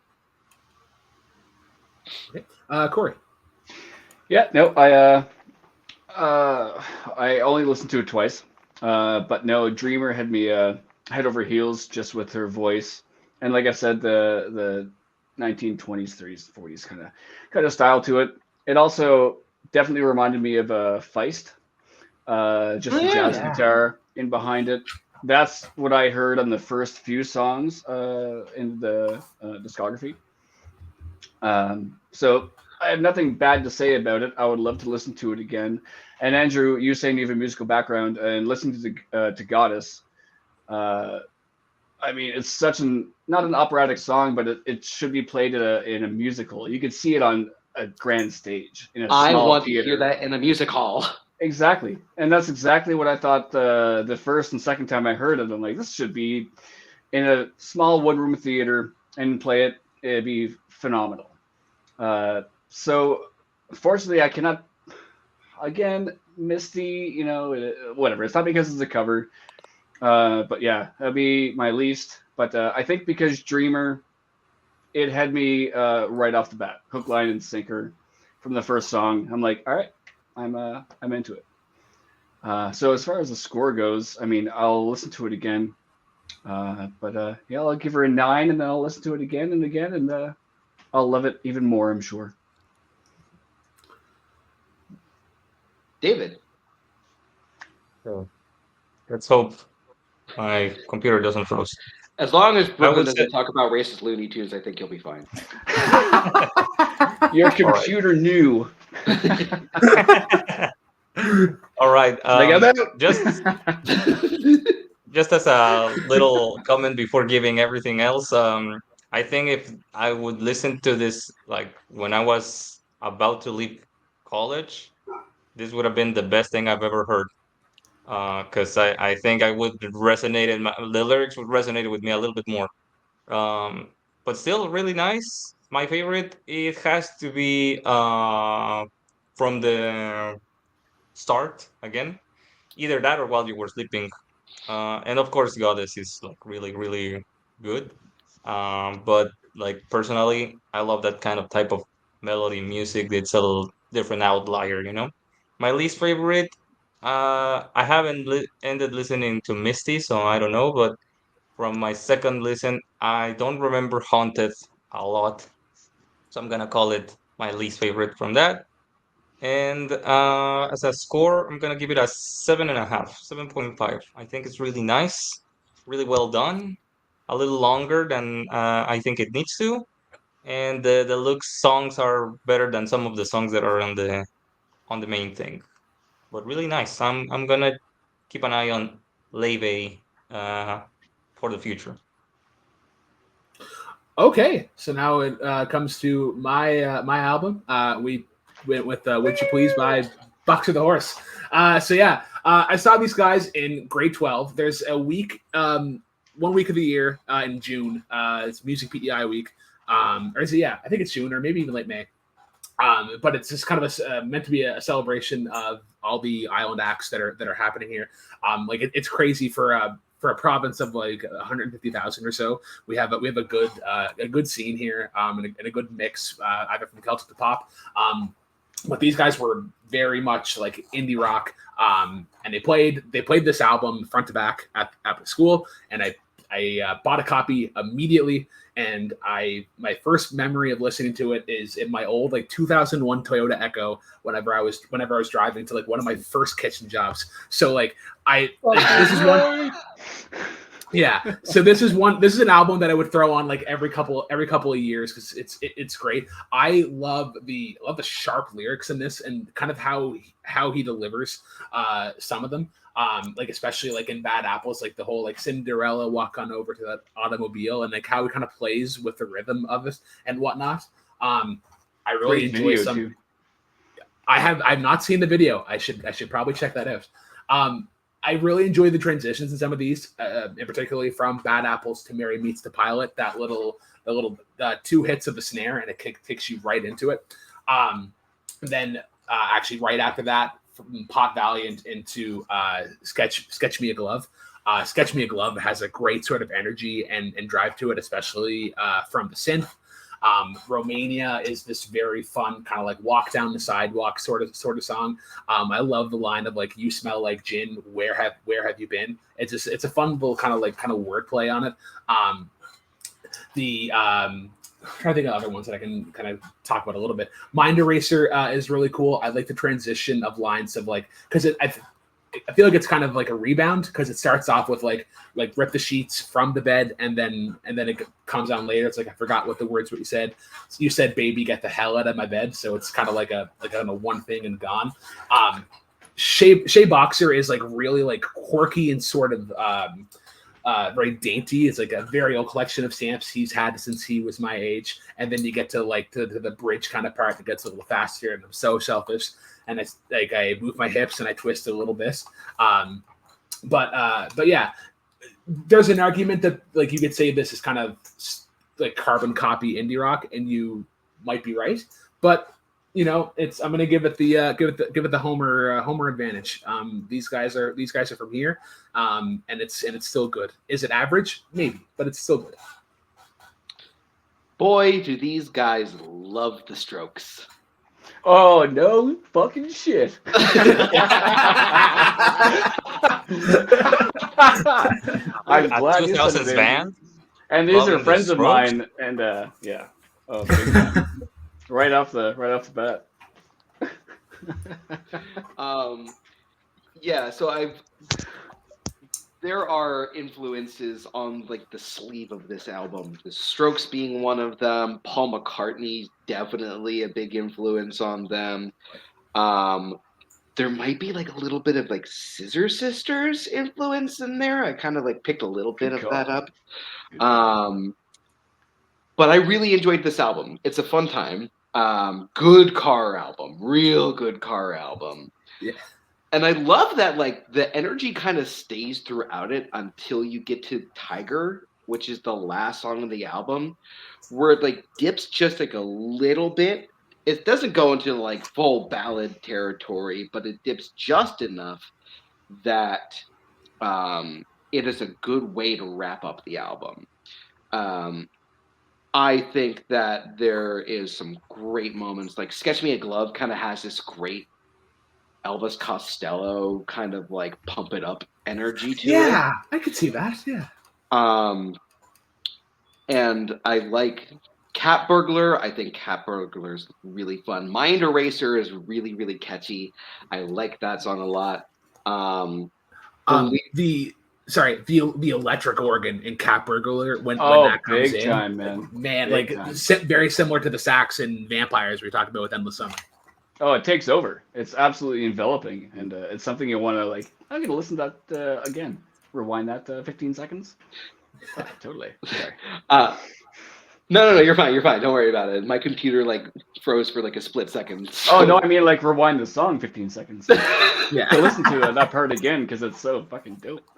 Okay. Corey. Yeah, no, I only listened to it twice, but no, Dreamer had me head over heels just with her voice, and like I said, the 1920s, 30s, 40s kind of style to it. It also definitely reminded me of Feist, just the jazz guitar in behind it. That's what I heard on the first few songs in the discography. So I have nothing bad to say about it. I would love to listen to it again. And Andrew, you saying you have a musical background and listening to Goddess, I I mean, it's such not an operatic song, but it should be played in a musical. You could see it on a grand stage in a I small want theater. to hear that in a music hall. Exactly, and that's exactly what I thought the first and second time I heard it. I'm like, this should be in a small one-room theater and play it. It'd be phenomenal. So, fortunately, I cannot. Again, Misty, whatever. It's not because it's a cover. But yeah, that'd be my least. But I think because Dreamer, it had me right off the bat, hook, line, and sinker from the first song. I'm like, all right, I'm into it. So as far as the score goes, I mean, I'll listen to it again. But yeah, I'll give her a 9, and then I'll listen to it again and again, and I'll love it even more, I'm sure. David. So let's hope my computer doesn't froze. As long as Brooklyn would doesn't say- talk about racist Looney Tunes, I think you'll be fine. Your computer knew. All right. Like, I'm out. Just as a little comment before giving everything else, I think if I would listen to this like when I was about to leave college, this would have been the best thing I've ever heard. Because I think I would resonate, and the lyrics would resonate with me a little bit more. But still really nice. My favorite, it has to be from the start again. Either that or While You Were Sleeping. And of course, Goddess is like really, really good. But like personally, I love that kind of type of melody music. It's a little different outlier, you know. My least favorite, I haven't ended listening to Misty, so I don't know. But from my second listen, I don't remember Haunted a lot, so I'm gonna call it my least favorite from that. And as a score, I'm gonna give it a 7.5, 7.5. I think it's really nice, really well done. A little longer than I think it needs to, and the looks songs are better than some of the songs that are on the main thing. But really nice. I'm gonna keep an eye on Laufey for the future. Okay, so now it comes to my album. We went with "Would You Please" by Buck to the Horse. So yeah, I saw these guys in grade 12. There's a week, 1 week of the year in June. It's Music PEI week, or is it? Yeah, I think it's June or maybe even late May. But it's just kind of meant to be a celebration of all the island acts that are happening here. Like it's crazy for a province of like 150,000 or so. We have a good scene here, and a good mix, either from Celtic to pop. But these guys were very much like indie rock, and they played this album front to back at the school, and I bought a copy immediately. And my first memory of listening to it is in my old like 2001 Toyota Echo whenever I was driving to like one of my first kitchen jobs. So like this is one. Yeah. So this is an album that I would throw on like every couple of years because it's great. I love the sharp lyrics in this and kind of how he delivers some of them. Like especially like in Bad Apples, like the whole like Cinderella walk on over to that automobile and like how he kind of plays with the rhythm of it and whatnot. I really Great enjoy video, some. too. I've not seen the video. I should probably check that out. I really enjoy the transitions in some of these, in particularly from Bad Apples to Mary Meets the Pilot. That little 2 hits of the snare and it takes you right into it. Then actually right after that, from Pot Valley into Sketch Me a Glove. Sketch Me a Glove has a great sort of energy and drive to it, especially from the synth. Romania is this very fun kind of like walk down the sidewalk sort of song. I love the line of like, "You smell like gin. Where have you been?" It's a fun little kind of wordplay on it. I'm trying to think of other ones that I can kind of talk about a little bit. Mind Eraser is really cool. I like the transition of lines of like, because I feel like it's kind of like a rebound because it starts off with like rip the sheets from the bed and then it comes on later. It's like I forgot what you said. You said, "Baby, get the hell out of my bed." So it's kind of like a one thing and gone. Shea Boxer is like really like quirky and sort of very dainty. It's like a very old collection of stamps he's had since he was my age. And then you get to like to the bridge kind of part that gets a little faster, and I'm so selfish. And it's like I move my hips and I twist a little bit. But yeah, there's an argument that like you could say this is kind of like carbon copy indie rock, and you might be right. But I'm gonna give it the Homer advantage. These guys are from here, and it's still good. Is it average? Maybe, but it's still good. Boy, do these guys love the Strokes. Oh, no fucking shit. I'm glad you said 2000s it, band. and these are Loving the friends of Strokes. mine, and yeah, oh, big time. right off the bat. Yeah, so there are influences on like the sleeve of this album. The Strokes being one of them. Paul McCartney definitely a big influence on them. There might be like a little bit of like Scissor Sisters influence in there. I kind of like picked a little bit of that up. But I really enjoyed this album. It's a fun time. Good car album, real good car album. Yeah. And I love that like the energy kind of stays throughout it until you get to Tiger, which is the last song of the album, where it like dips just like a little bit. It doesn't go into like full ballad territory, but it dips just enough that it is a good way to wrap up the album. I think that there is some great moments. Like Sketch Me a Glove kind of has this great Elvis Costello kind of like pump it up energy to it. Yeah, I could see that. Yeah. And I like Cat Burglar. I think Cat Burglar is really fun. Mind Eraser is really, really catchy. I like that song a lot. The electric organ in Cat Burglar when that comes big in, time, man. Like Big time. very similar to the sax in Vampires we talked about with Endless Summer. Oh, it takes over. It's absolutely enveloping, and it's something you want to like. I'm gonna listen to that again. Rewind that 15 seconds. Oh, totally. Sorry. No, you're fine. You're fine. Don't worry about it. My computer like froze for like a split second. So. Oh no, I mean like rewind the song 15 seconons. Yeah. To listen to that part again because it's so fucking dope.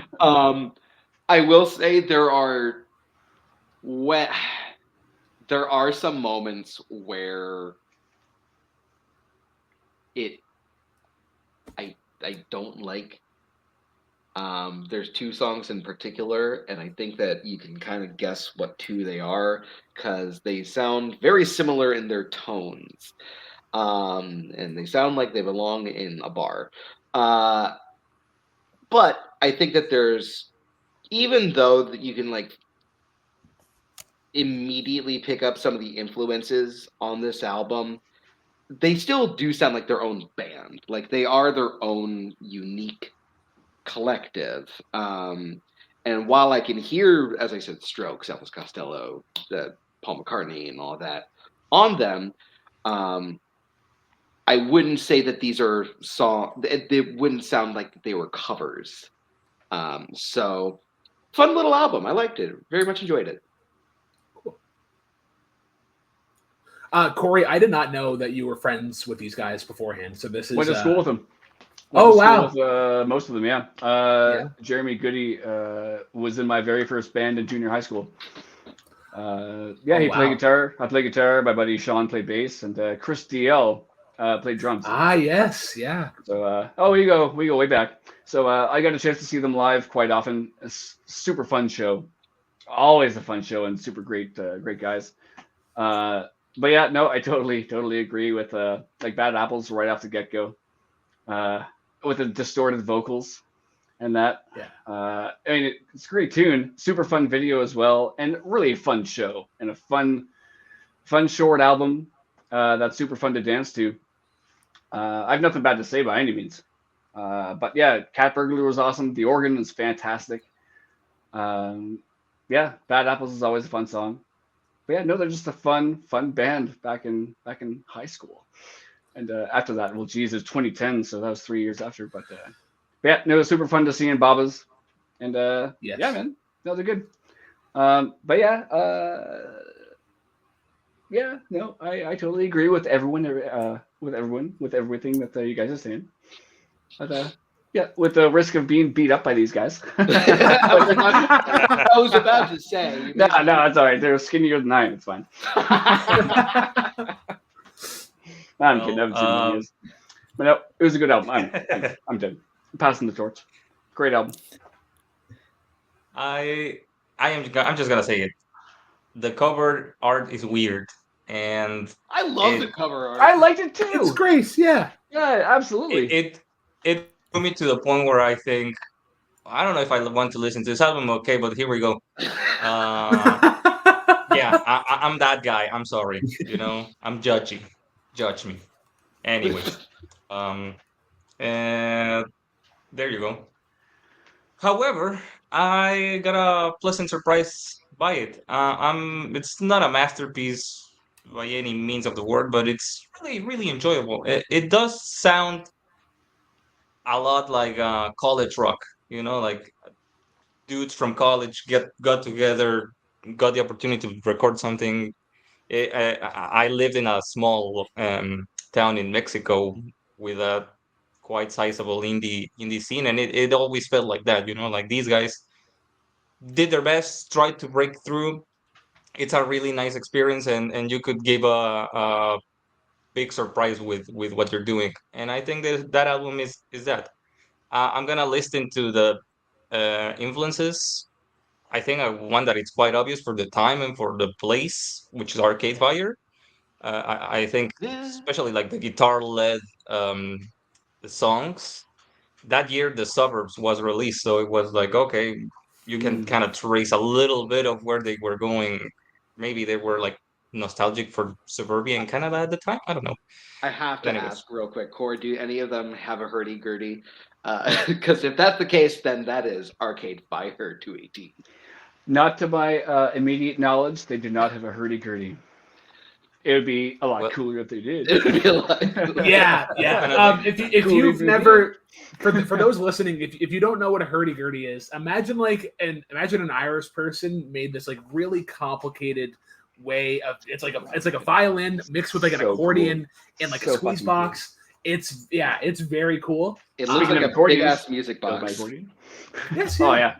I will say there are some moments where I don't like. There's two songs in particular, and I think that you can kind of guess what two they are because they sound very similar in their tones, and they sound like they belong in a bar. But I think that even though that you can like immediately pick up some of the influences on this album, they still do sound like their own band. Like they are their own unique collective. And while I can hear, as I said, Strokes, Elvis Costello, Paul McCartney, and all of that on them, I wouldn't say that these are songs. They wouldn't sound like they were covers. So fun little album. I liked it. Very much enjoyed it. Corey, I did not know that you were friends with these guys beforehand. So this is Went to school with them. Wow. With, most of them, yeah. Yeah. Jeremy Goody was in my very first band in junior high school. He played guitar. I played guitar. My buddy Sean played bass, and Chris DL played drums. Ah, yes, yeah. So, we go way back. So I got a chance to see them live quite often. It's a super fun show, always a fun show, and super great guys. But yeah, no, I totally agree with like Bad Apples right off the get go, with the distorted vocals and that. Yeah. I mean, it's a great tune, super fun video as well, and really a fun show and a fun short album that's super fun to dance to. I have nothing bad to say by any means. But yeah, Cat Burglar was awesome. The organ is fantastic. Bad Apples is always a fun song. But yeah, no, they're just a fun band back in high school. And after that, well, geez, it's 2010, so that was 3 years after. But yeah, no, it was super fun to see in Baba's. And Yes. yeah, man, those are good. But yeah, no, I totally agree with everyone, with everything that you guys are saying. But yeah, with the risk of being beat up by these guys. I was about to say. You No, made no, it's all right. They're skinnier than I am. It's fine. I'm kidding. I haven't seen them in years. But no, it was a good album. I'm done. I'm passing the torch. Great album. I I'm just gonna say it. The cover art is weird, and I love the it cover art. I liked it It's too. Grace, yeah. Yeah, absolutely. it threw me to the point where I think I don't know if I want to listen to this album. Okay, but here we go. Yeah, I'm that guy. I'm sorry. I'm judgy. Judge me. Anyways, um, and there you go. However, I got a pleasant surprise by it. It's not a masterpiece by any means of the word, but it's really, really enjoyable. It does sound a lot like college rock. Like dudes from college got together, got the opportunity to record something. I lived in a small town in Mexico with a quite sizable indie scene, and it always felt like that. Like these guys did their best, tried to break through. It's a really nice experience, and you could give a big surprise with what you're doing. And I think that album is that. I'm gonna listen to the influences. I think one that it's quite obvious for the time and for the place, which is Arcade Fire. I think Yeah. especially like the guitar-led um, the songs. That year, The Suburbs was released, so it was like, okay, you can Mm. kind of trace a little bit of where they were going. Maybe they were like nostalgic for suburbia in Canada at the time. I don't know. I have But to anyways, ask real quick, Core, do any of them have a hurdy-gurdy? Because if that's the case, then that is Arcade Fire 218. Not to my immediate knowledge, they do not have a hurdy-gurdy. It would be a lot well, cooler if they did. It would be like, Yeah, yeah. definitely. If Cool you've review. never, for those listening, if you don't know what a hurdy gurdy is, imagine an Irish person made this like really complicated way of it's like a violin mixed with like an So accordion cool. and like a So squeeze fucking cool. box. It's very cool. it looks Speaking like of a accordions, big-ass music that was my box. accordion. Yes, Oh yeah,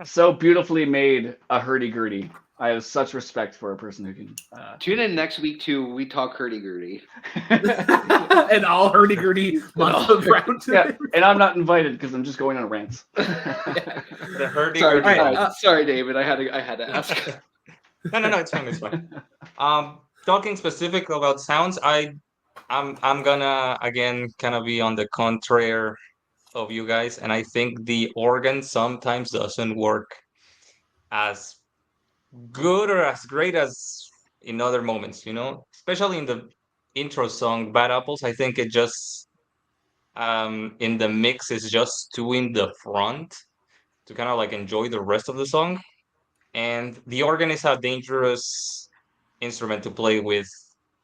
so beautifully made a hurdy-gurdy. I have such respect for a person who can. Tune in next week to We Talk Hurdy-Gurdy. and all hurdy gurdy month of round. Yeah, and I'm not invited because I'm just going on rants. The hurdy Sorry, gurdy All right, one. sorry, David. I had to ask. No, it's fine. It's fine. Talking specific about sounds, I'm gonna again kind of be on the contrary of you guys, and I think the organ sometimes doesn't work as good or as great as in other moments, especially in the intro song Bad Apples. I think it just in the mix is just too in the front to kind of like enjoy the rest of the song. And the organ is a dangerous instrument to play with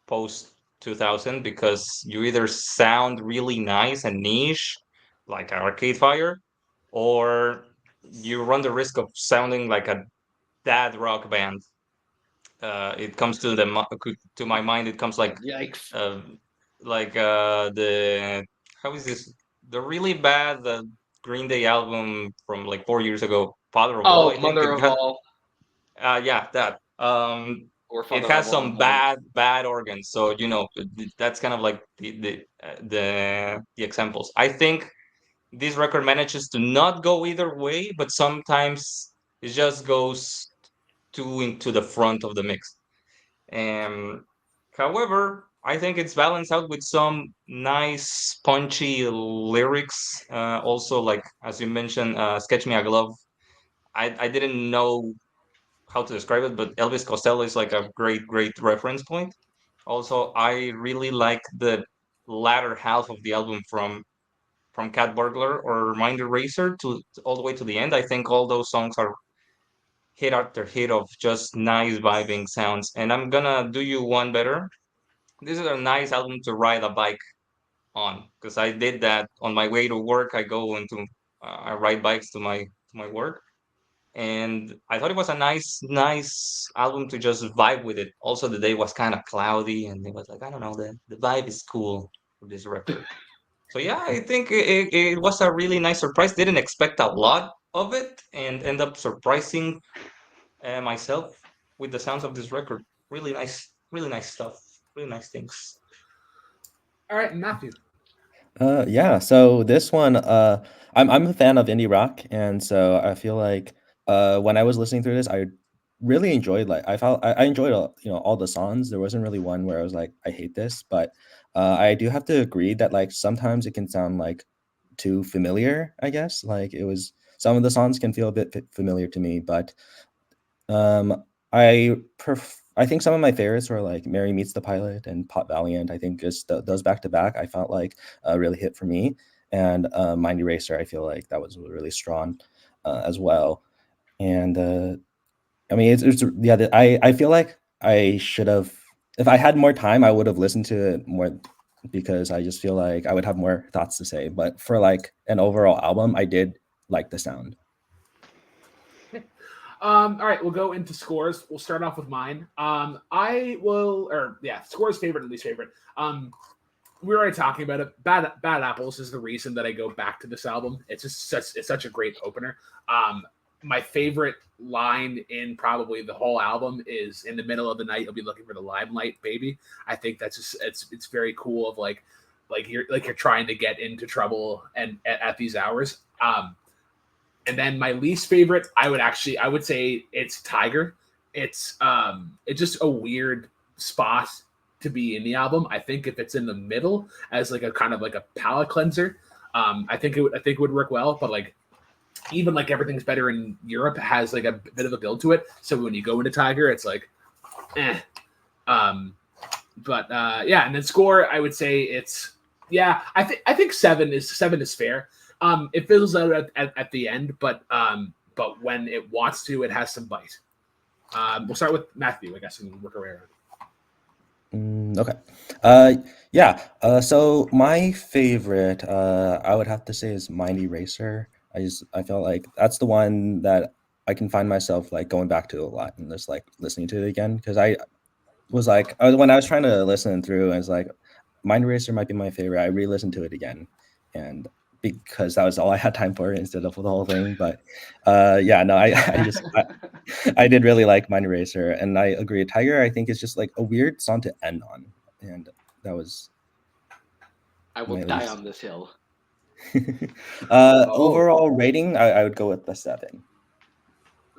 post 2000 because you either sound really nice and niche like Arcade Fire, or you run the risk of sounding like a dad rock band. It comes to my mind. It comes Yikes! uh, the how is this the really bad Green Day album from like 4 years ago, Father of All. Oh, I think Mother it of got All yeah that or it Father has of All some and Mother. bad organs, so that's kind of like the examples. I think this record manages to not go either way, but sometimes it just goes too into the front of the mix. Um, However, I think it's balanced out with some nice, punchy lyrics. Also, like as you mentioned, "Sketch Me a Glove." I didn't know how to describe it, but Elvis Costello is like a great reference point. Also, I really like the latter half of the album from Cat Burglar or Mind Eraser to all the way to the end. I think all those songs are hit after hit of just nice vibing sounds. And I'm gonna do you one better. This is a nice album to ride a bike on because I did that on my way to work. I go into I ride bikes to my work. And I thought it was a nice album to just vibe with it. Also, the day was kind of cloudy, and it was like, I don't know, the vibe is cool with this record. So yeah, I think it was a really nice surprise. Didn't expect a lot of it, and end up surprising myself with the sounds of this record. Really nice stuff. Really nice things. All right, Matthew. Yeah, so this one, I'm a fan of indie rock, and so I feel like when I was listening through this, I really enjoyed like I enjoyed all the songs. There wasn't really one where I was like I hate this, but I do have to agree that like sometimes it can sound like too familiar, I guess. Like it was some of the songs can feel a bit familiar to me, but I think some of my favorites were like Mary Meets the Pilot and Pot Valiant. I think just those back to back, I felt like really hit for me. And Mind Eraser, I feel like that was really strong as well. And I mean, it's yeah. I feel like I should have, if I had more time, I would have listened to it more because I just feel like I would have more thoughts to say. But for like an overall album, I did like the sound. All right, we'll go into scores. We'll start off with mine. Scores favorite and least favorite. We were already talking about it. Bad Apples is the reason that I go back to this album. It's just such a great opener. My favorite line in probably the whole album is in the middle of the night you'll be looking for the limelight, baby. I think that's just it's very cool of like you're trying to get into trouble and at these hours. And then my least favorite, I would say it's Tiger. It's just a weird spot to be in the album. I think if it's in the middle as like a kind of like a palate cleanser, I think it would work well. But like even like Everything's Better in Europe has like a bit of a build to it. So when you go into Tiger, it's like, eh. And then score, I would say it's I think seven is fair. It fizzles out at the end, but when it wants to, it has some bite. We'll start with Matthew, I guess, and work our way around. Okay. So my favorite, I would have to say is Mind Eraser. I felt like that's the one that I can find myself like going back to a lot and just like listening to it again because I was like when I was trying to listen through, I was like, Mind Eraser might be my favorite. I re-listened to it again, and because that was all I had time for instead of the whole thing. But I did really like Mind Eraser, and I agree. Tiger, I think, is just like a weird song to end on, and that was. I will die on this hill. Overall rating, I would go with the 7.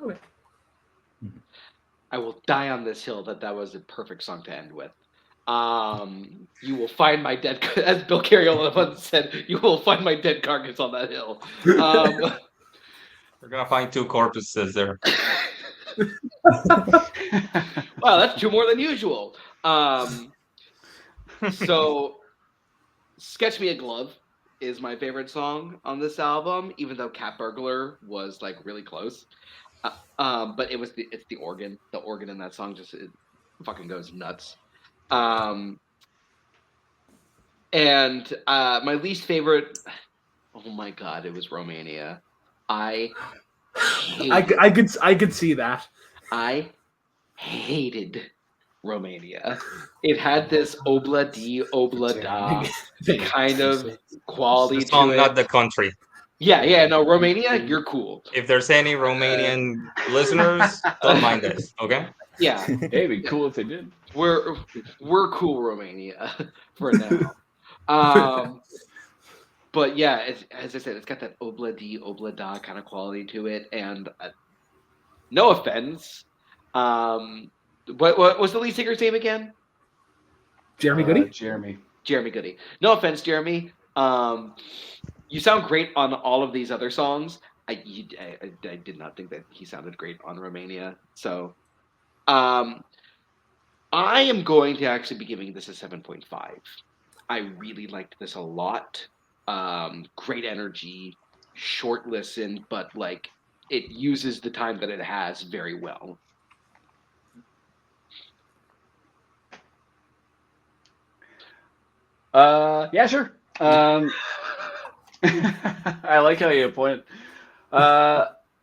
Okay. I will die on this hill that was a perfect song to end with. You will find my dead, as Bill Cariola once said, you will find my dead carcass on that hill. We're gonna find 2 corpses there. Wow, that's 2 more than usual. So, Sketch Me a Glove is my favorite song on this album, even though Cat Burglar was like really close. But it's the organ. The organ in that song just fucking goes nuts. And my least favorite, oh my god, it was Romania. I could see that. I hated Romania. It had this obla di obla da kind of quality the song, to it. not the country. Yeah, no, Romania, you're cool. If there's any Romanian listeners, don't mind us, okay? Yeah. Hey, it'd be cool if they did. We're cool, Romania, for now. But yeah, as I said, it's got that obla di obla da kind of quality to it, and no offense. What was the lead singer's name again? Jeremy Goody? Jeremy Goody. No offense, Jeremy. You sound great on all of these other songs. I did not think that he sounded great on Romania. So, I am going to actually be giving this a 7.5. I really liked this a lot. Great energy, short listen, but like it uses the time that it has very well. Yeah, sure. I like how you point.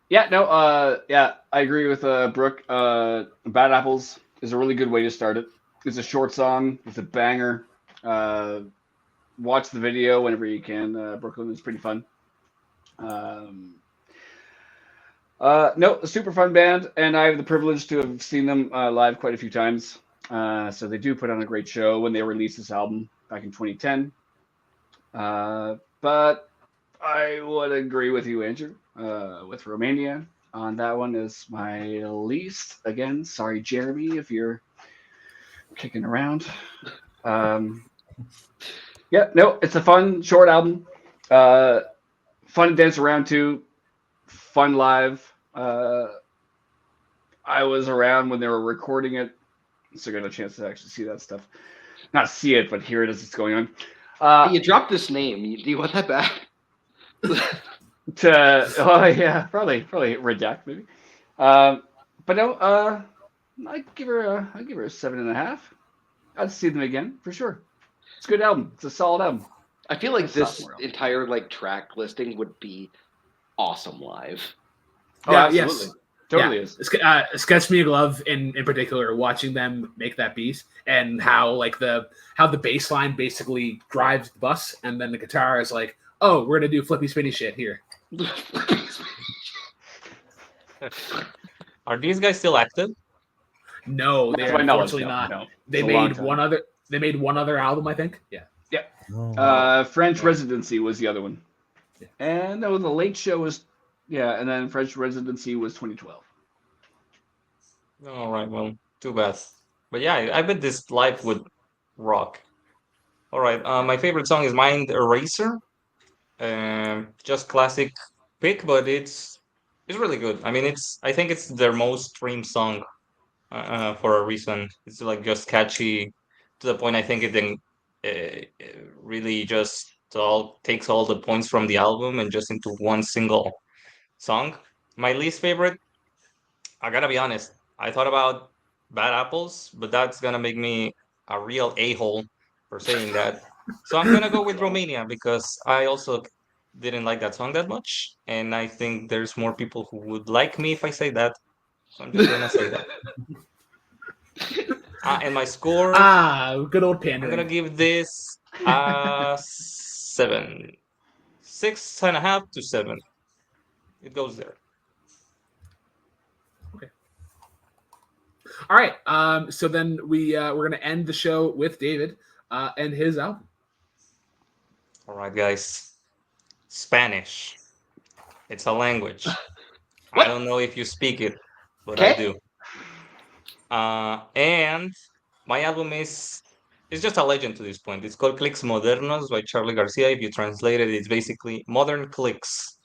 Yeah, no, yeah, I agree with Brooke. Bad Apples is a really good way to start it. It's a short song, it's a banger. Uh, Watch the video whenever you can. Brooklyn is pretty fun. Um, no, a super fun band, and I have the privilege to have seen them live quite a few times. So they do put on a great show when they released this album back in 2010. But I would agree with you, Andrew, with Romania on that one is my least. Again, sorry, Jeremy, if you're kicking around. Um, yeah, no, it's a fun short album. Uh, Fun to dance around to. Fun live. I was around when they were recording it, so I got a chance to actually see that stuff. Not see it, but hear it as it's going on. Hey, you dropped this name. Do you want that back? Oh yeah, probably Red Jack maybe. But no, I'd give her a 7.5. I'd see them again for sure. It's a good album. It's a solid album. I feel like It's a this sophomore album. entire like track listing would be awesome live. Oh, Yeah, absolutely. yes. Totally Yeah. is. Sketch Me a Glove in particular, watching them make that beat and how like how the bass line basically drives the bus and then the guitar is like, oh, we're gonna do flippy spinny shit here. Are these guys still active? No, Not they're to my knowledge, unfortunately no, not. no. They It's a long made time. one other album, I think. Yeah. Yeah. Oh. French Yeah. Residency was the other one. Yeah. And no, the Late Show was, yeah, and then French Residency was 2012. All right, well, too bad. But yeah, I bet this live would rock. All right, my favorite song is Mind Eraser. Just classic pick, but it's really good. I mean, I think it's their most streamed song for a reason. It's like just catchy to the point. I think it then really just all takes all the points from the album and just into one single song. My least favorite, I gotta be honest. I thought about Bad Apples, but that's gonna make me a real a-hole for saying that. So I'm gonna go with Romania because I also didn't like that song that much, and I think there's more people who would like me if I say that. So I'm just gonna say that. And my score, Good old I'm gonna pandering. give this a 7, 6.5 to 7. It goes there. All right. So then we're gonna end the show with David and his album. All right, guys. Spanish. It's a language. I What? don't know if you speak it, but I Okay. do. And my album is just a legend to this point. It's called Clics Modernos by Charlie Garcia. If you translate it, it's basically modern clicks.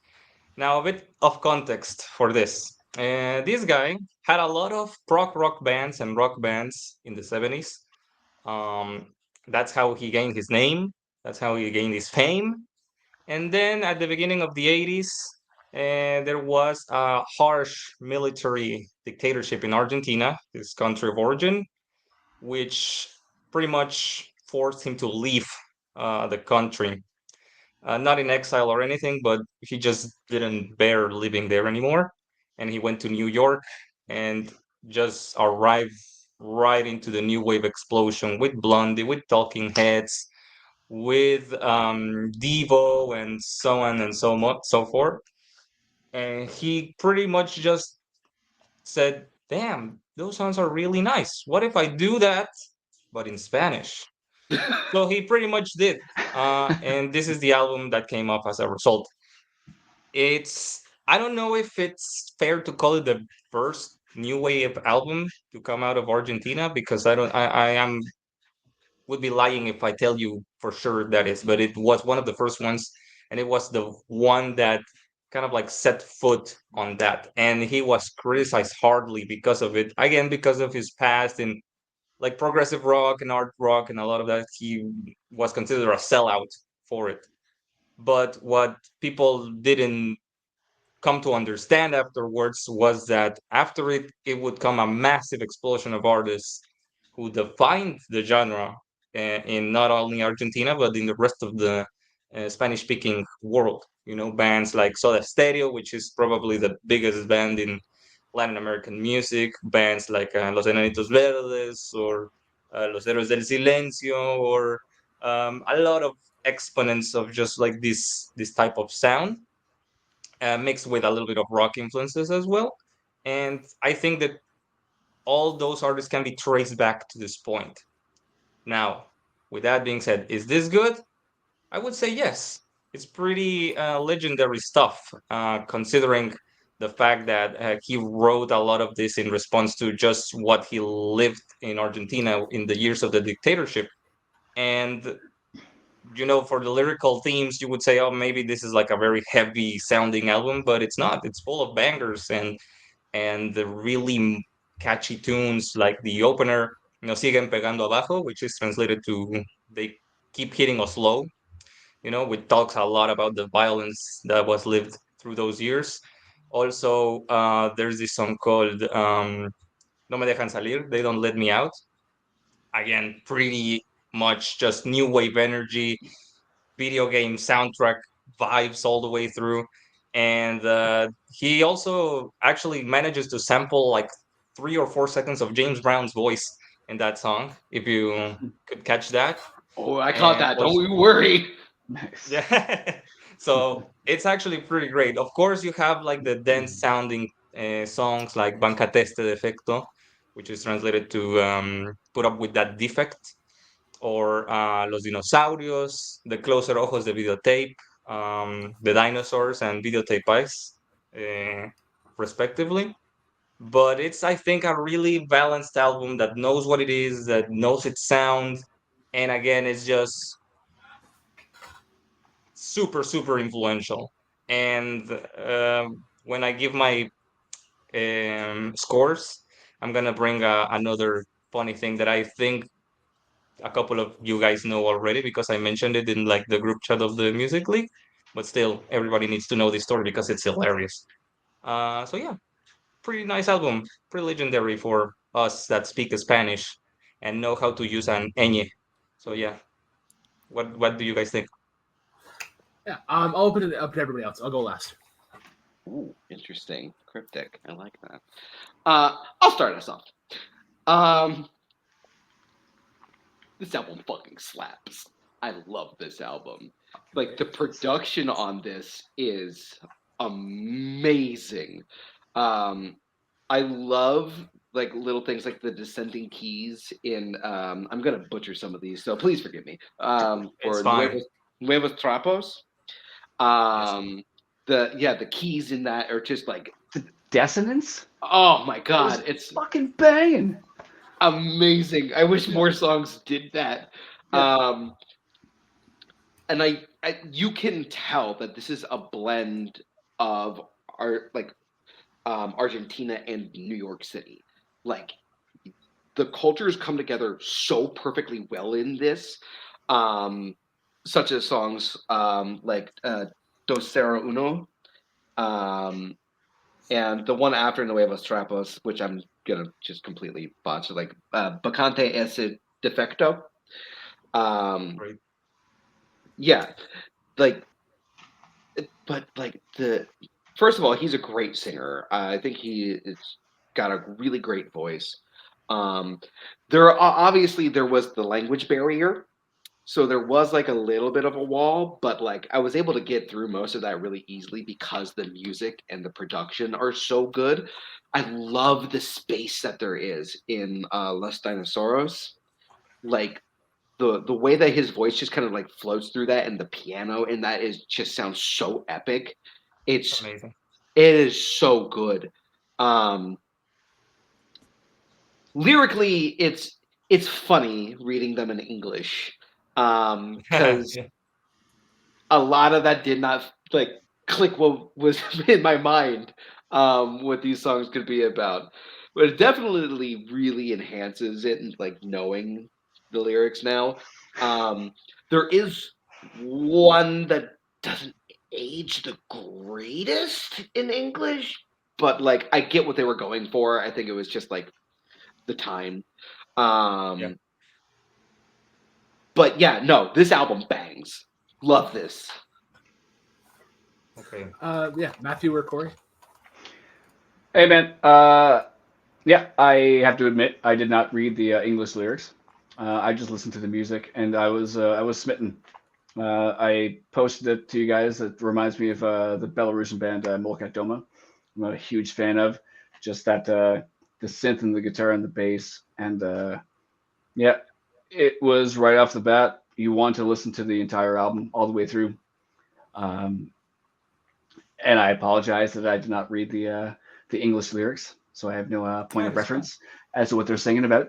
Now, a bit of context for this. This guy had a lot of prog rock bands and rock bands in the 70s. Um, that's how he gained his name. That's how he gained his fame. And then at the beginning of the 80s, there was a harsh military dictatorship in Argentina, his country of origin, which pretty much forced him to leave the country. Not in exile or anything, but he just didn't bear living there anymore. And he went to New York and just arrived right into the new wave explosion with Blondie, with Talking Heads, with Devo, and so on and so much, so forth. And he pretty much just said, "Damn, those songs are really nice. What if I do that, but in Spanish?" So he pretty much did. And this is the album that came up as a result. I don't know if it's fair to call it the first new wave album to come out of Argentina because I am would be lying if I tell you for sure that is, but it was one of the first ones, and it was the one that kind of like set foot on that. And he was criticized hardly because of it. Again, because of his past in like progressive rock and art rock and a lot of that, he was considered a sellout for it. But what people didn't come to understand afterwards was that after it would come a massive explosion of artists who defined the genre in not only Argentina but in the rest of the Spanish-speaking world. bands like Soda Stereo, which is probably the biggest band in Latin American music, bands like Los Enanitos Verdes or Los Héroes del Silencio, or a lot of exponents of just like this type of sound, mixed with a little bit of rock influences as well. And I think that all those artists can be traced back to this point. Now, with that being said, is this good? I would say yes. It's pretty legendary stuff, considering the fact that he wrote a lot of this in response to just what he lived in Argentina in the years of the dictatorship. And, for the lyrical themes, you would say, oh, maybe this is like a very heavy sounding album, but it's not. It's full of bangers and the really catchy tunes like the opener, Siguen Pegando Abajo, which is translated to They Keep Hitting Us Low, which talks a lot about the violence that was lived through those years. Also, there's this song called No Me Dejan Salir, They Don't Let Me Out. Again, pretty much just new wave energy, video game soundtrack vibes all the way through. And he also actually manages to sample like 3 or 4 seconds of James Brown's voice in that song, if you could catch that. Oh, I caught And that. Don't you worry. Nice. yeah. So it's actually pretty great. Of course, you have like the dense sounding songs like Bancate este defecto, which is translated to put up with that defect, or Los Dinosaurios, The Closer Ojos de Videotape, The Dinosaurs, and Videotape Eyes, uh, respectively. But it's, I think, a really balanced album that knows what it is, that knows its sound. And again, it's just super, super influential. And when I give my scores, I'm going to bring another funny thing that I think a couple of you guys know already because I mentioned it in like the group chat of the Music League. But still, everybody needs to know this story because it's hilarious. So yeah, pretty nice album, pretty legendary for us that speak Spanish and know how to use an ñ. So yeah, what do you guys think? Yeah, I'll open it up to everybody else. I'll go last. Ooh, interesting. Cryptic. I like that. I'll start us off. This album fucking slaps. I love this album. Like the production on this is amazing. Um, I love like little things like the descending keys in I'm gonna butcher some of these, so please forgive me. It's For fine. Nuevos Trapos. Yes. The keys in that are just like, Dissonance? oh my It was god, it's fucking banging. amazing. I wish more songs did that. Yeah. And you can tell that this is a blend of art, like Argentina and New York City. Like the cultures come together so perfectly well in this, um, such as songs like Dos Cero Uno, um, and the one after Nuevos Trapos, which I'm gonna just completely botch, like Bacante Ese Defecto. Um, Right. yeah, like, but like the first of all, he's a great singer. I think he has got a really great voice. Um, obviously there was the language barrier, so there was like a little bit of a wall, but like I was able to get through most of that really easily because the music and the production are so good. I love the space that there is in Los Dinosaurios. Like the way that his voice just kind of like floats through that, and the piano in that is just sounds so epic. It's It's amazing. it is so good. Um Lyrically, it's funny reading them in English. Because Yeah. a lot of that did not like click what was in my mind, what these songs could be about. But it definitely really enhances it, and like knowing the lyrics now. Um, there is one that doesn't age the greatest in English, but like I get what they were going for. I think it was just like the time. Yeah. Um, but yeah, no, this album bangs. Love this. Okay. Yeah, Matthew or Corey. Hey man, yeah, I have to admit I did not read the English lyrics. I just listened to the music, and I was smitten. I posted it to you guys. It reminds me of the Belarusian band Molkat Doma. I'm a huge fan of just that the synth and the guitar and the bass, and yeah, it was right off the bat. You want to listen to the entire album all the way through. Um, and I apologize that I did not read the English lyrics, so I have no point of That's fine. reference as to what they're singing about.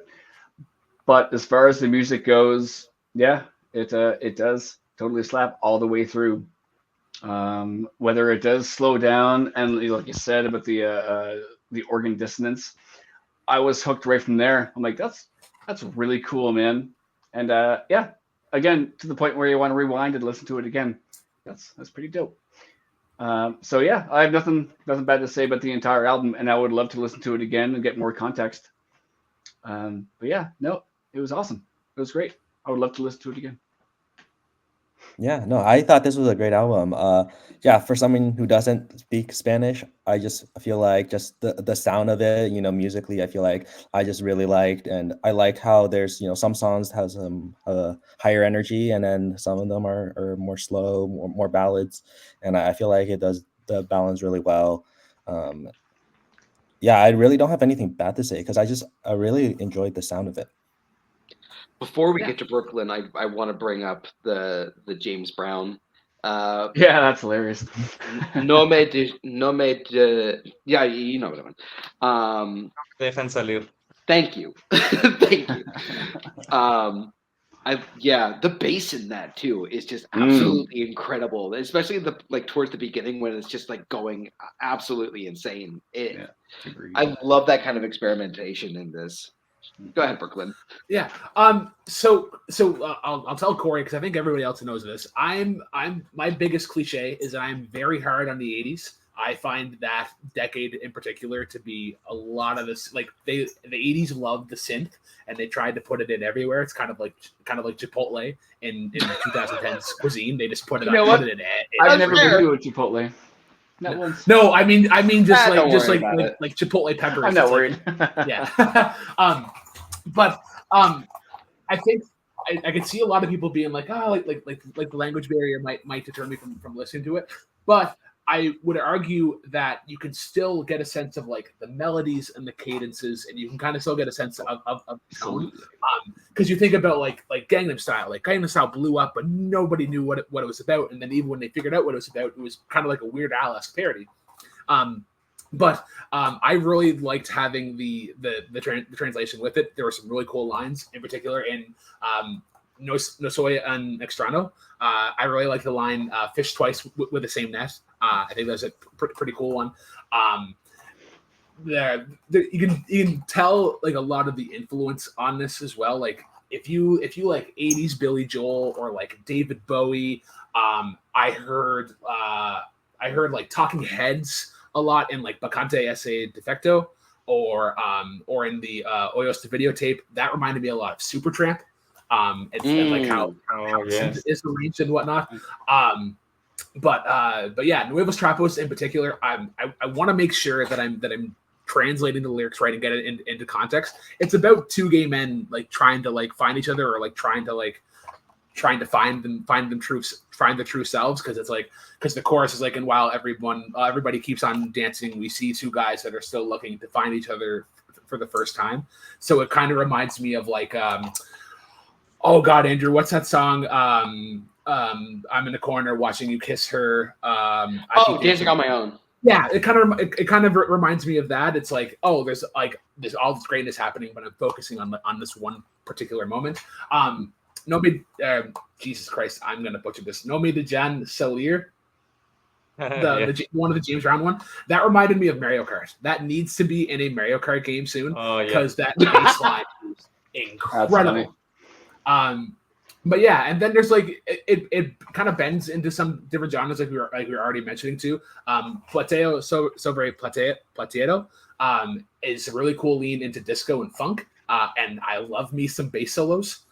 But as far as the music goes, yeah, it does totally slap all the way through. Whether it does slow down, and like you said about the organ dissonance, I was hooked right from there. I'm like, that's really cool, man. And yeah, again, to the point where you want to rewind and listen to it again. That's pretty dope. So yeah, I have nothing bad to say about the entire album, and I would love to listen to it again and get more context. But yeah, no, it was awesome. It was great. I would love to listen to it again. Yeah, no, I thought this was a great album. Yeah, for someone who doesn't speak Spanish, I just feel like just the sound of it, musically, I feel like I just really liked, and I like how there's, some songs have some higher energy, and then some of them are more slow, more ballads, and I feel like it does the balance really well. Um, yeah, I really don't have anything bad to say because I really enjoyed the sound of it. Before we Yeah. get to Brooklyn, I want to bring up the James Brown. Yeah, that's hilarious. No me de, yeah, you know what I mean. Dejan salir. Thank you, thank you. Um, yeah, the bass in that too is just absolutely incredible, especially like towards the beginning when it's just like going absolutely insane. Yeah, agreed. I love that kind of experimentation in this. Go ahead, Brooklyn. Yeah. I'll tell Corey because I think everybody else knows this. I'm my biggest cliche is that I'm very hard on the '80s. I find that decade in particular to be a lot of this. Like the '80s loved the synth and they tried to put it in everywhere. It's kind of like Chipotle in 2010's cuisine. They just put it. You know what? Put it in. I've That's never fair. been to a Chipotle. Not once. No, I mean just Don't like worry about it. like Chipotle peppers. I'm not It's worried. yeah. But I think I could see a lot of people being like, oh, like the language barrier might deter me from listening to it. But I would argue that you can still get a sense of like the melodies and the cadences, and you can kind of still get a sense of tone. Because you think about like Gangnam Style. Like Gangnam Style blew up, but nobody knew what it was about. And then even when they figured out what it was about, it was kind of like a Weird Al-esque parody. But I really liked having the translation with it. There were some really cool lines, in particular in No Soy and Extrano. I really like the line "Fish twice with the same net." I think that's a pretty cool one. You can tell like a lot of the influence on this as well. Like if you like '80s Billy Joel or like David Bowie, I heard like Talking Heads a lot in like Bacante Ese Defecto or in the Oyos to videotape. That reminded me a lot of Supertramp. And like how yes. is arranged and whatnot. But yeah, Nuevos Trapos in particular, I want to make sure that I'm translating the lyrics right and get it into context. It's about two gay men like trying to like find each other or like trying to find the true selves, because the chorus is like, and while everybody keeps on dancing, we see two guys that are still looking to find each other for the first time. So it kind of reminds me of like oh God, Andrew, what's that song? I'm in the corner watching you kiss her. Dancing on My Own. Yeah, it kind of reminds me of that. It's like, oh, there's all this greatness happening, but I'm focusing on this one particular moment. No me, Jesus Christ, I'm gonna butcher this. No me de Jan Salir, one of the James Brown one. That reminded me of Mario Kart. That needs to be in a Mario Kart game soon because that baseline is incredible. But yeah, and then there's like it kind of bends into some different genres, like we were already mentioning too. Plateo sobre Plateado is a really cool lean into disco and funk, and I love me some bass solos.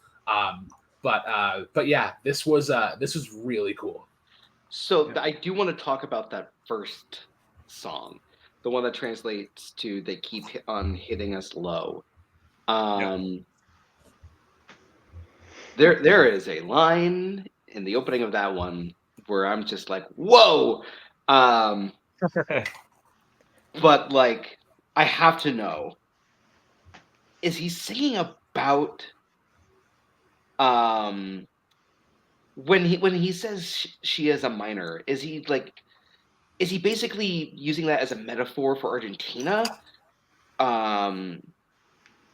But yeah, this was really cool. So Yeah. I do want to talk about that first song, the one that translates to "They keep on hitting us low." Um, there is a line in the opening of that one where I'm just like, "Whoa!" Um, but like, I have to know: is he singing about um when he says she is a minor? Is he basically using that as a metaphor for Argentina? Um,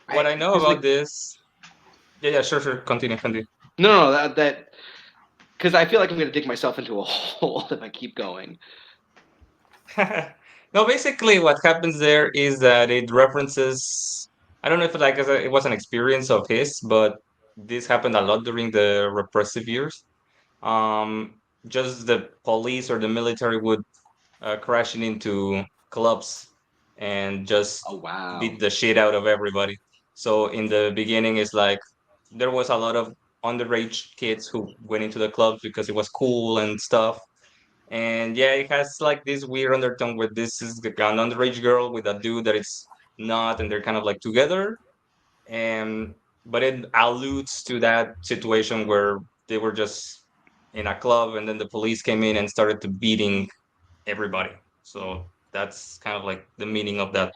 What I I know because about like this, yeah, sure, sure, continue, continue. no that because I feel like I'm gonna dig myself into a hole if I keep going. No, basically what happens there is that it references. I don't know if it was an experience of his, but this happened a lot during the repressive years. Just the police or the military would crashing into clubs and just Oh wow. beat the shit out of everybody. So in the beginning, it's like there was a lot of underage kids who went into the clubs because it was cool and stuff. And yeah, it has like this weird undertone where this is an underage girl with a dude that it's not, and they're kind of like together. And but it alludes to that situation where they were just in a club, and then the police came in and started to beating everybody. So that's kind of like the meaning of that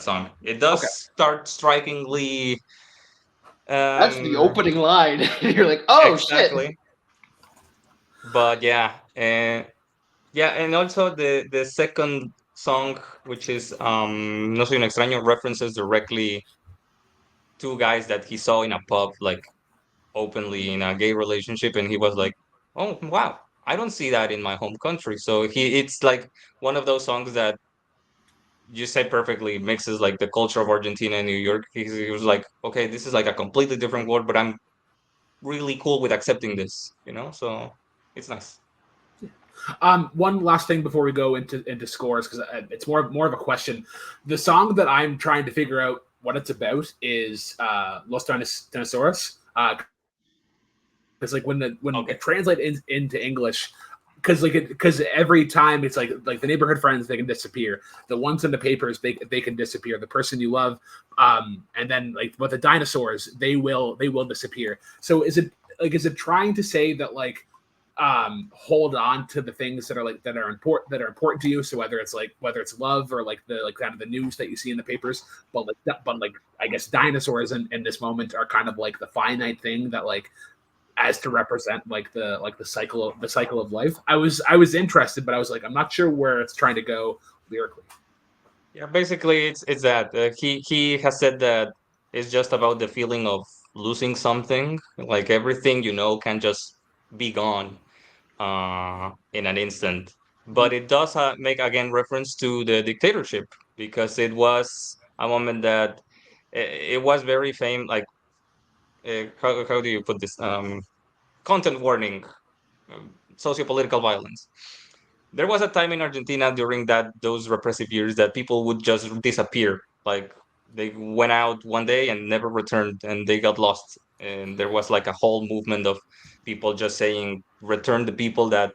song. It does Okay. start strikingly That's the um opening line. You're like, oh shit. exactly. But yeah, and yeah, and also the second song, which is No soy un extraño, references directly two guys that he saw in a pub, like openly in a gay relationship, and he was like, "Oh wow, I don't see that in my home country." So it's like one of those songs that you said perfectly mixes like the culture of Argentina and New York. He was like, "Okay, this is like a completely different world, but I'm really cool with accepting this," you know. So it's nice. One last thing before we go into scores, because it's more of a question. The song that I'm trying to figure out what it's about is Los Dinosaurs. Because like when Okay. it translates into English, because every time it's like the neighborhood friends, they can disappear. The ones in the papers, they can disappear. The person you love, and then like but the dinosaurs, they will disappear. So is it trying to say that like hold on to the things that are like that are important to you, so whether it's love or like the like kind of the news that you see in the papers, but like I guess dinosaurs in this moment are kind of like the finite thing that like as to represent like the cycle of life. I was interested, but I was like, I'm not sure where it's trying to go lyrically. Yeah, basically it's that he has said that it's just about the feeling of losing something, like everything can just be gone in an instant. But it does make again reference to the dictatorship because it was a moment that it was very famous. Like how do you put this? Content warning, socio-political violence. There was a time in Argentina during those repressive years that people would just disappear. Like they went out one day and never returned, and they got lost. And there was like a whole movement of people just saying, "Return the people that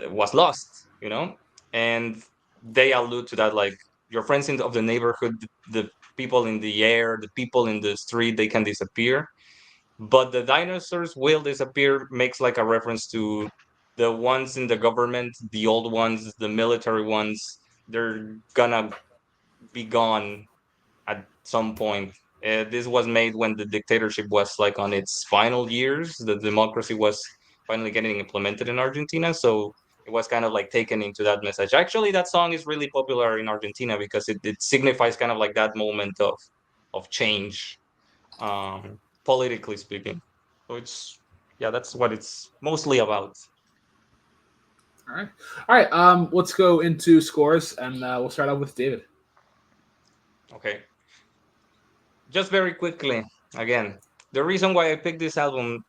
was lost," and they allude to that like your friends of the neighborhood, the people in the air, the people in the street, they can disappear, but the dinosaurs will disappear makes like a reference to the ones in the government, the old ones, the military ones. They're gonna be gone at some point. This was made when the dictatorship was like on its final years. The democracy was finally getting implemented in Argentina, so it was kind of like taken into that message. Actually, that song is really popular in Argentina because it signifies kind of like that moment of change, politically speaking. So yeah, that's what it's mostly about. All right. Let's go into scores, and we'll start out with David. Okay, just very quickly, again, the reason why I picked this album,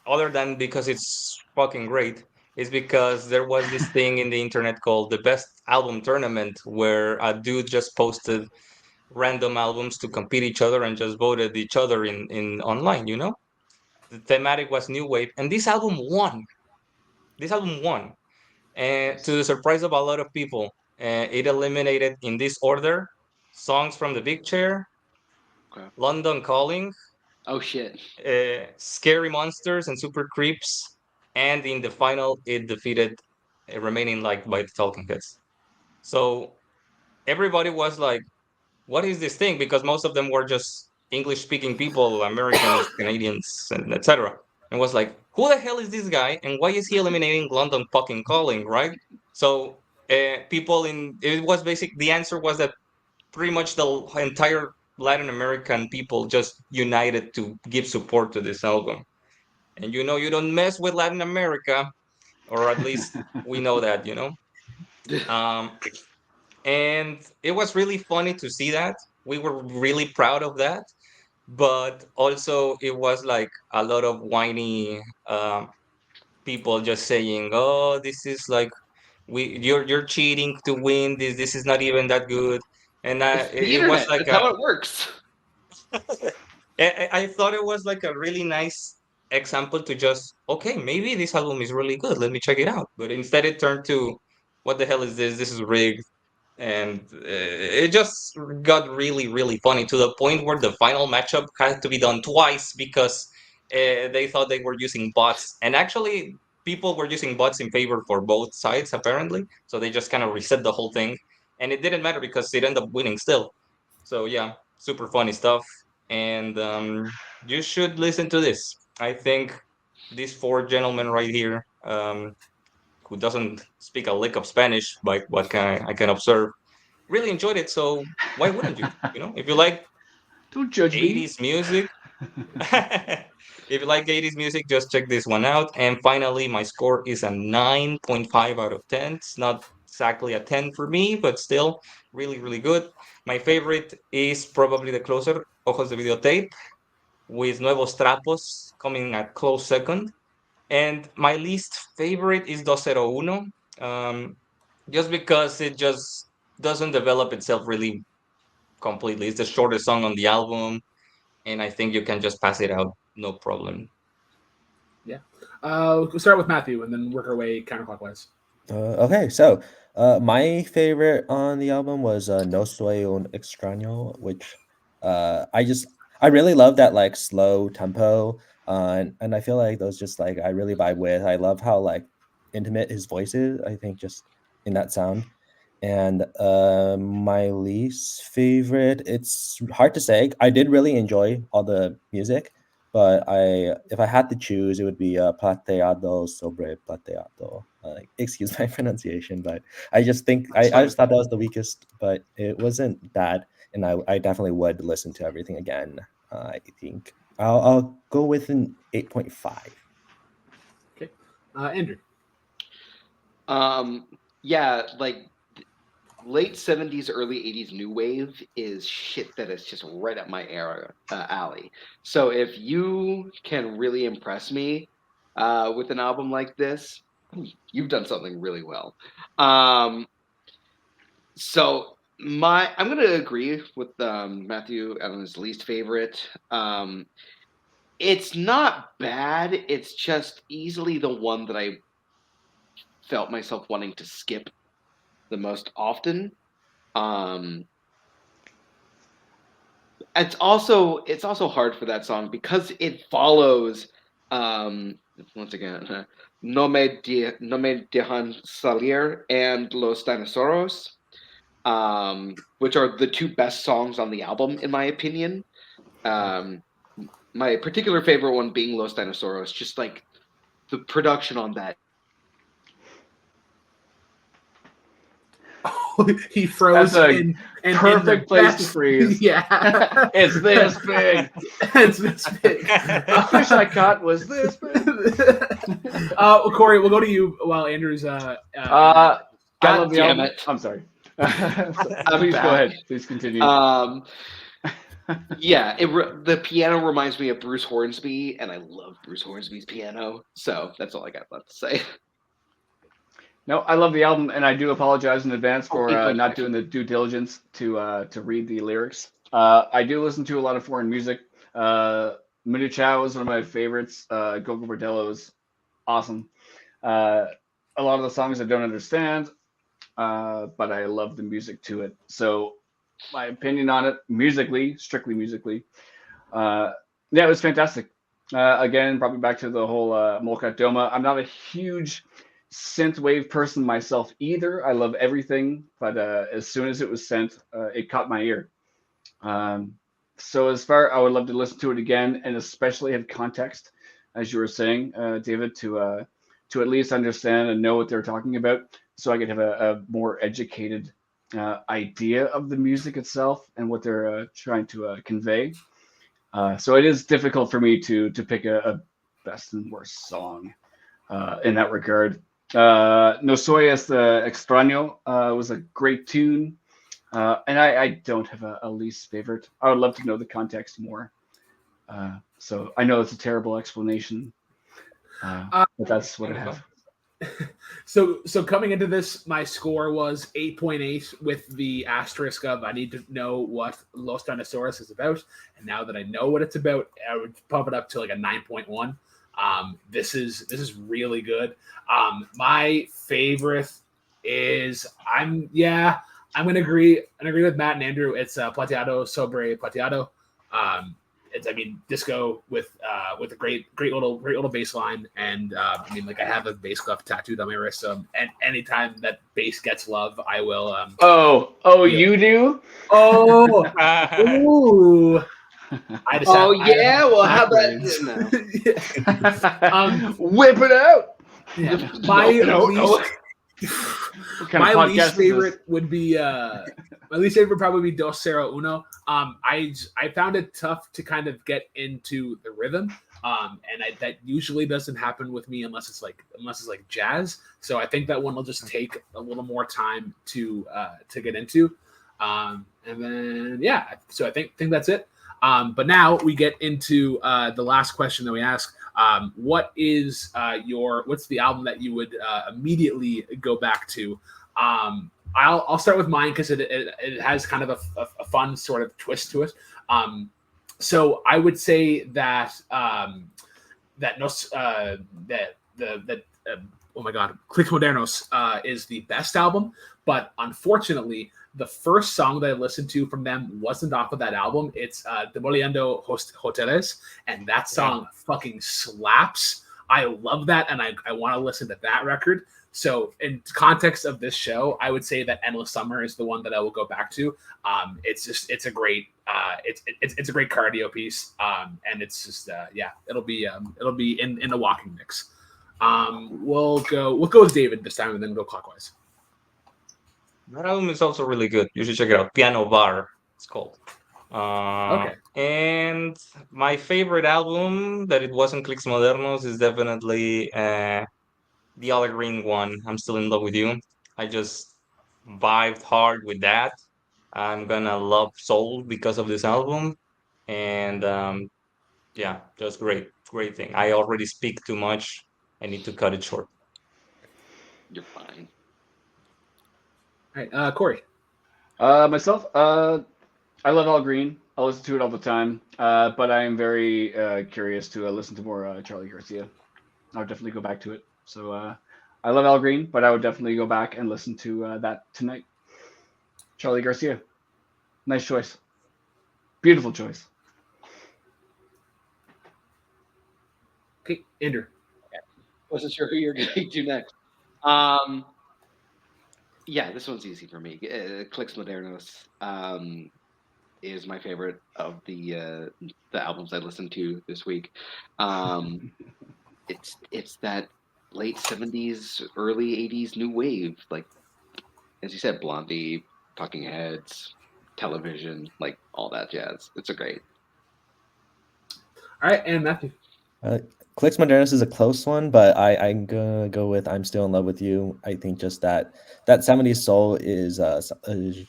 other than because it's fucking great, is because there was this thing in the internet called the Best Album Tournament, where a dude just posted random albums to compete each other and just voted each other in online. The thematic was new wave, and this album won. This album won. And to the surprise of a lot of people, it eliminated in this order songs from the Big Chair, Okay. London Calling, Oh shit. Scary Monsters and Super Creeps, and in the final, it defeated Remaining Like by the Talking Heads. So everybody was like, what is this thing? Because most of them were just English speaking people, Americans, Canadians, and etc. And was like, who the hell is this guy? And why is he eliminating London fucking Calling, right? So people in it was basic. The answer was that pretty much the entire Latin American people just united to give support to this album. And you don't mess with Latin America, or at least we know that, Um, and it was really funny to see that. We were really proud of that, but also it was like a lot of whiny people just saying, "Oh, this is like you're cheating to win this. This is not even that good." And It's the it was internet. like That's how it works. I thought it was like a really nice example to just, okay, maybe this album is really good. Let me check it out. But instead, it turned to, what the hell is this? This is rigged. And it just got really, really funny to the point where the final matchup had to be done twice because they thought they were using bots. And actually, people were using bots in favor for both sides, apparently. So they just kind of reset the whole thing. And it didn't matter because it ended up winning still. So yeah, super funny stuff. And you should listen to this. I think these four gentlemen right here, who doesn't speak a lick of Spanish, by what I can observe, really enjoyed it. So why wouldn't you? If you like Don't judge me. 80s music, if you like 80s music, just check this one out. And finally, my score is a 9.5 out of 10. It's not exactly a 10 for me, but still really, really good. My favorite is probably The Closer, Ojos de Videotape, with Nuevos Trapos coming at close second. And my least favorite is 201, just because it just doesn't develop itself really completely. It's the shortest song on the album, and I think you can just pass it out, no problem. Yeah. We'll start with Matthew and then work our way counterclockwise. Okay, so my favorite on the album was No Soy Un Extraño, which I really love that like slow tempo, and I feel like those just like I really vibe with. I love how like intimate his voice is. I think just in that sound. And my least favorite, it's hard to say. I did really enjoy all the music, but if I had to choose, it would be Plateado sobre Plateado. Excuse my pronunciation, but I just think That's I fine. just thought that was the weakest, but it wasn't bad, and I definitely would listen to everything again. I think I'll go with an 8.5. Okay. Andrew. Yeah, like late 70s, early 80s new wave is shit that is just right up my alley. So if you can really impress me with an album like this, you've done something really well. So I'm going to agree with Matthew on his least favorite. It's not bad. It's just easily the one that I felt myself wanting to skip the most often. Um, it's also hard for that song because it follows once again No Me Dejan Salir and Los Dinosaurios, which are the two best songs on the album in my opinion. Um, my particular favorite one being Los Dinosaurios, just like the production on that. He froze That's a in perfect in the place to freeze. Yeah. It's this big. It's this big. The fish I caught was this big. Corey, we'll go to you while Andrew's. I God love the damn album. it. I'm sorry. I'm Please go back. ahead. Please continue. Yeah, the piano reminds me of Bruce Hornsby, and I love Bruce Hornsby's piano. So that's all I got left to say. No, I love the album, and I do apologize in advance for 8.5. not doing the due diligence to read the lyrics. I do listen to a lot of foreign music. Manu Chao is one of my favorites. Gogo Bordello is awesome. a lot of the songs I don't understand, but I love the music to it. So my opinion on it, musically, strictly musically, yeah, it was fantastic. Again, probably back to the whole Molkat Doma. I'm not a huge synthwave person myself either. I love everything, but as soon as it was sent, it caught my ear. So as far, I would love to listen to it again, and especially have context, as you were saying, David, to at least understand and know what they're talking about, so I could have a more educated idea of the music itself and what they're trying to convey. So it is difficult for me to pick a best and worst song in that regard. No Soy Este Extraño was a great tune. And I don't have a least favorite. I would love to know the context more. So I know it's a terrible explanation, but that's what I have. So coming into this, my score was 8.8 with the asterisk of I need to know what Los Dinosaurs is about. And now that I know what it's about, I would pump it up to like a 9.1. This is really good. My favorite is I'm gonna agree with Matt and Andrew. It's Plateado sobre Plateado. It's disco with a great little bass line, and I have a bass clef tattooed on my wrist. So and anytime that bass gets love, I will. You do? Oh, ooh. I just Oh have, yeah, well how backwards. about Whip it out? Yeah. No. My least favorite would be my least favorite would probably be Dos Cero Uno. I found it tough to kind of get into the rhythm. And that usually doesn't happen with me unless it's like jazz. So I think that one will just take a little more time to get into. And then so I think that's it. But now we get into the last question that we ask. What's the album that you would immediately go back to? I'll start with mine because it has kind of a fun sort of twist to it. So I would say that oh my God, Clics Modernos is the best album, but unfortunately, the first song that I listened to from them wasn't off of that album. It's Demoliendo Hoteles, and that song fucking slaps. I love that, and I want to listen to that record. So in context of this show, I would say that Endless Summer is the one that I will go back to. It's a great cardio piece, and it's just it'll be in the walking mix. We'll go with David this time, and then go clockwise. That album is also really good. You should check it out. Piano Bar, it's called. Okay. And my favorite album that it wasn't Clics Modernos is definitely the Other Green one. I'm Still in Love with You. I just vibed hard with that. I'm gonna love soul because of this album. And just great thing. I already speak too much. I need to cut it short. You're fine. All right, Corey. Myself, I love All Green. I listen to it all the time, but I am very curious to listen to more Charlie Garcia. I would definitely go back to it. So I love Al Green, but I would definitely go back and listen to that tonight. Charlie Garcia. Nice choice. Beautiful choice. Okay, Andrew. Wasn't sure who you're going to do next. This one's easy for me. Clics Modernos is my favorite of the albums I listened to this week. It's that late 70s, early 80s new wave, like as you said, Blondie, Talking Heads, Television, like all that jazz. It's a great. All right, and Matthew. Clics Modernos is a close one, but I'm gonna go with I'm Still in Love with You. I think just that 70s soul is a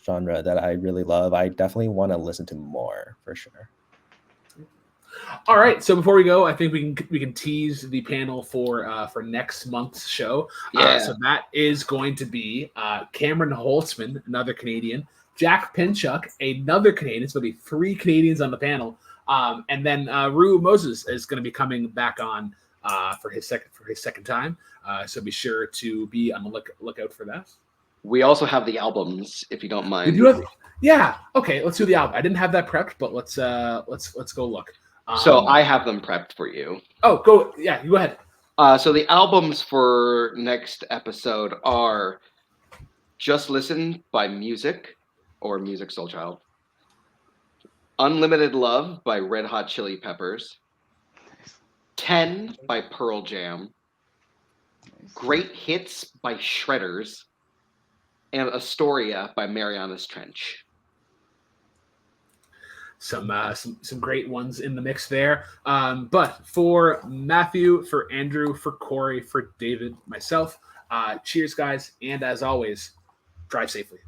genre that I really love. I definitely want to listen to more for sure. All right, so before we go, I think we can tease the panel for next month's show. So that is going to be Cameron Holtzman, another Canadian, Jack Pinchuk, another Canadian. So there'll be 3 Canadians on the panel. And then Rue Moses is going to be coming back on for his second time. So be sure to be on the lookout for that. We also have the albums, if you don't We mind. do have, yeah. Okay, let's do the album. I didn't have that prepped, but let's go look. So I have them prepped for you. Oh, go. Yeah, you go ahead. So the albums for next episode are Just Listen by Music or Music Soul Child, Unlimited Love by Red Hot Chili Peppers, 10 by Pearl Jam, Great Hits by Shredders, and Astoria by Marianas Trench. Some great ones in the mix there. But for Matthew, for Andrew, for Corey, for David, myself, cheers, guys, and as always, drive safely.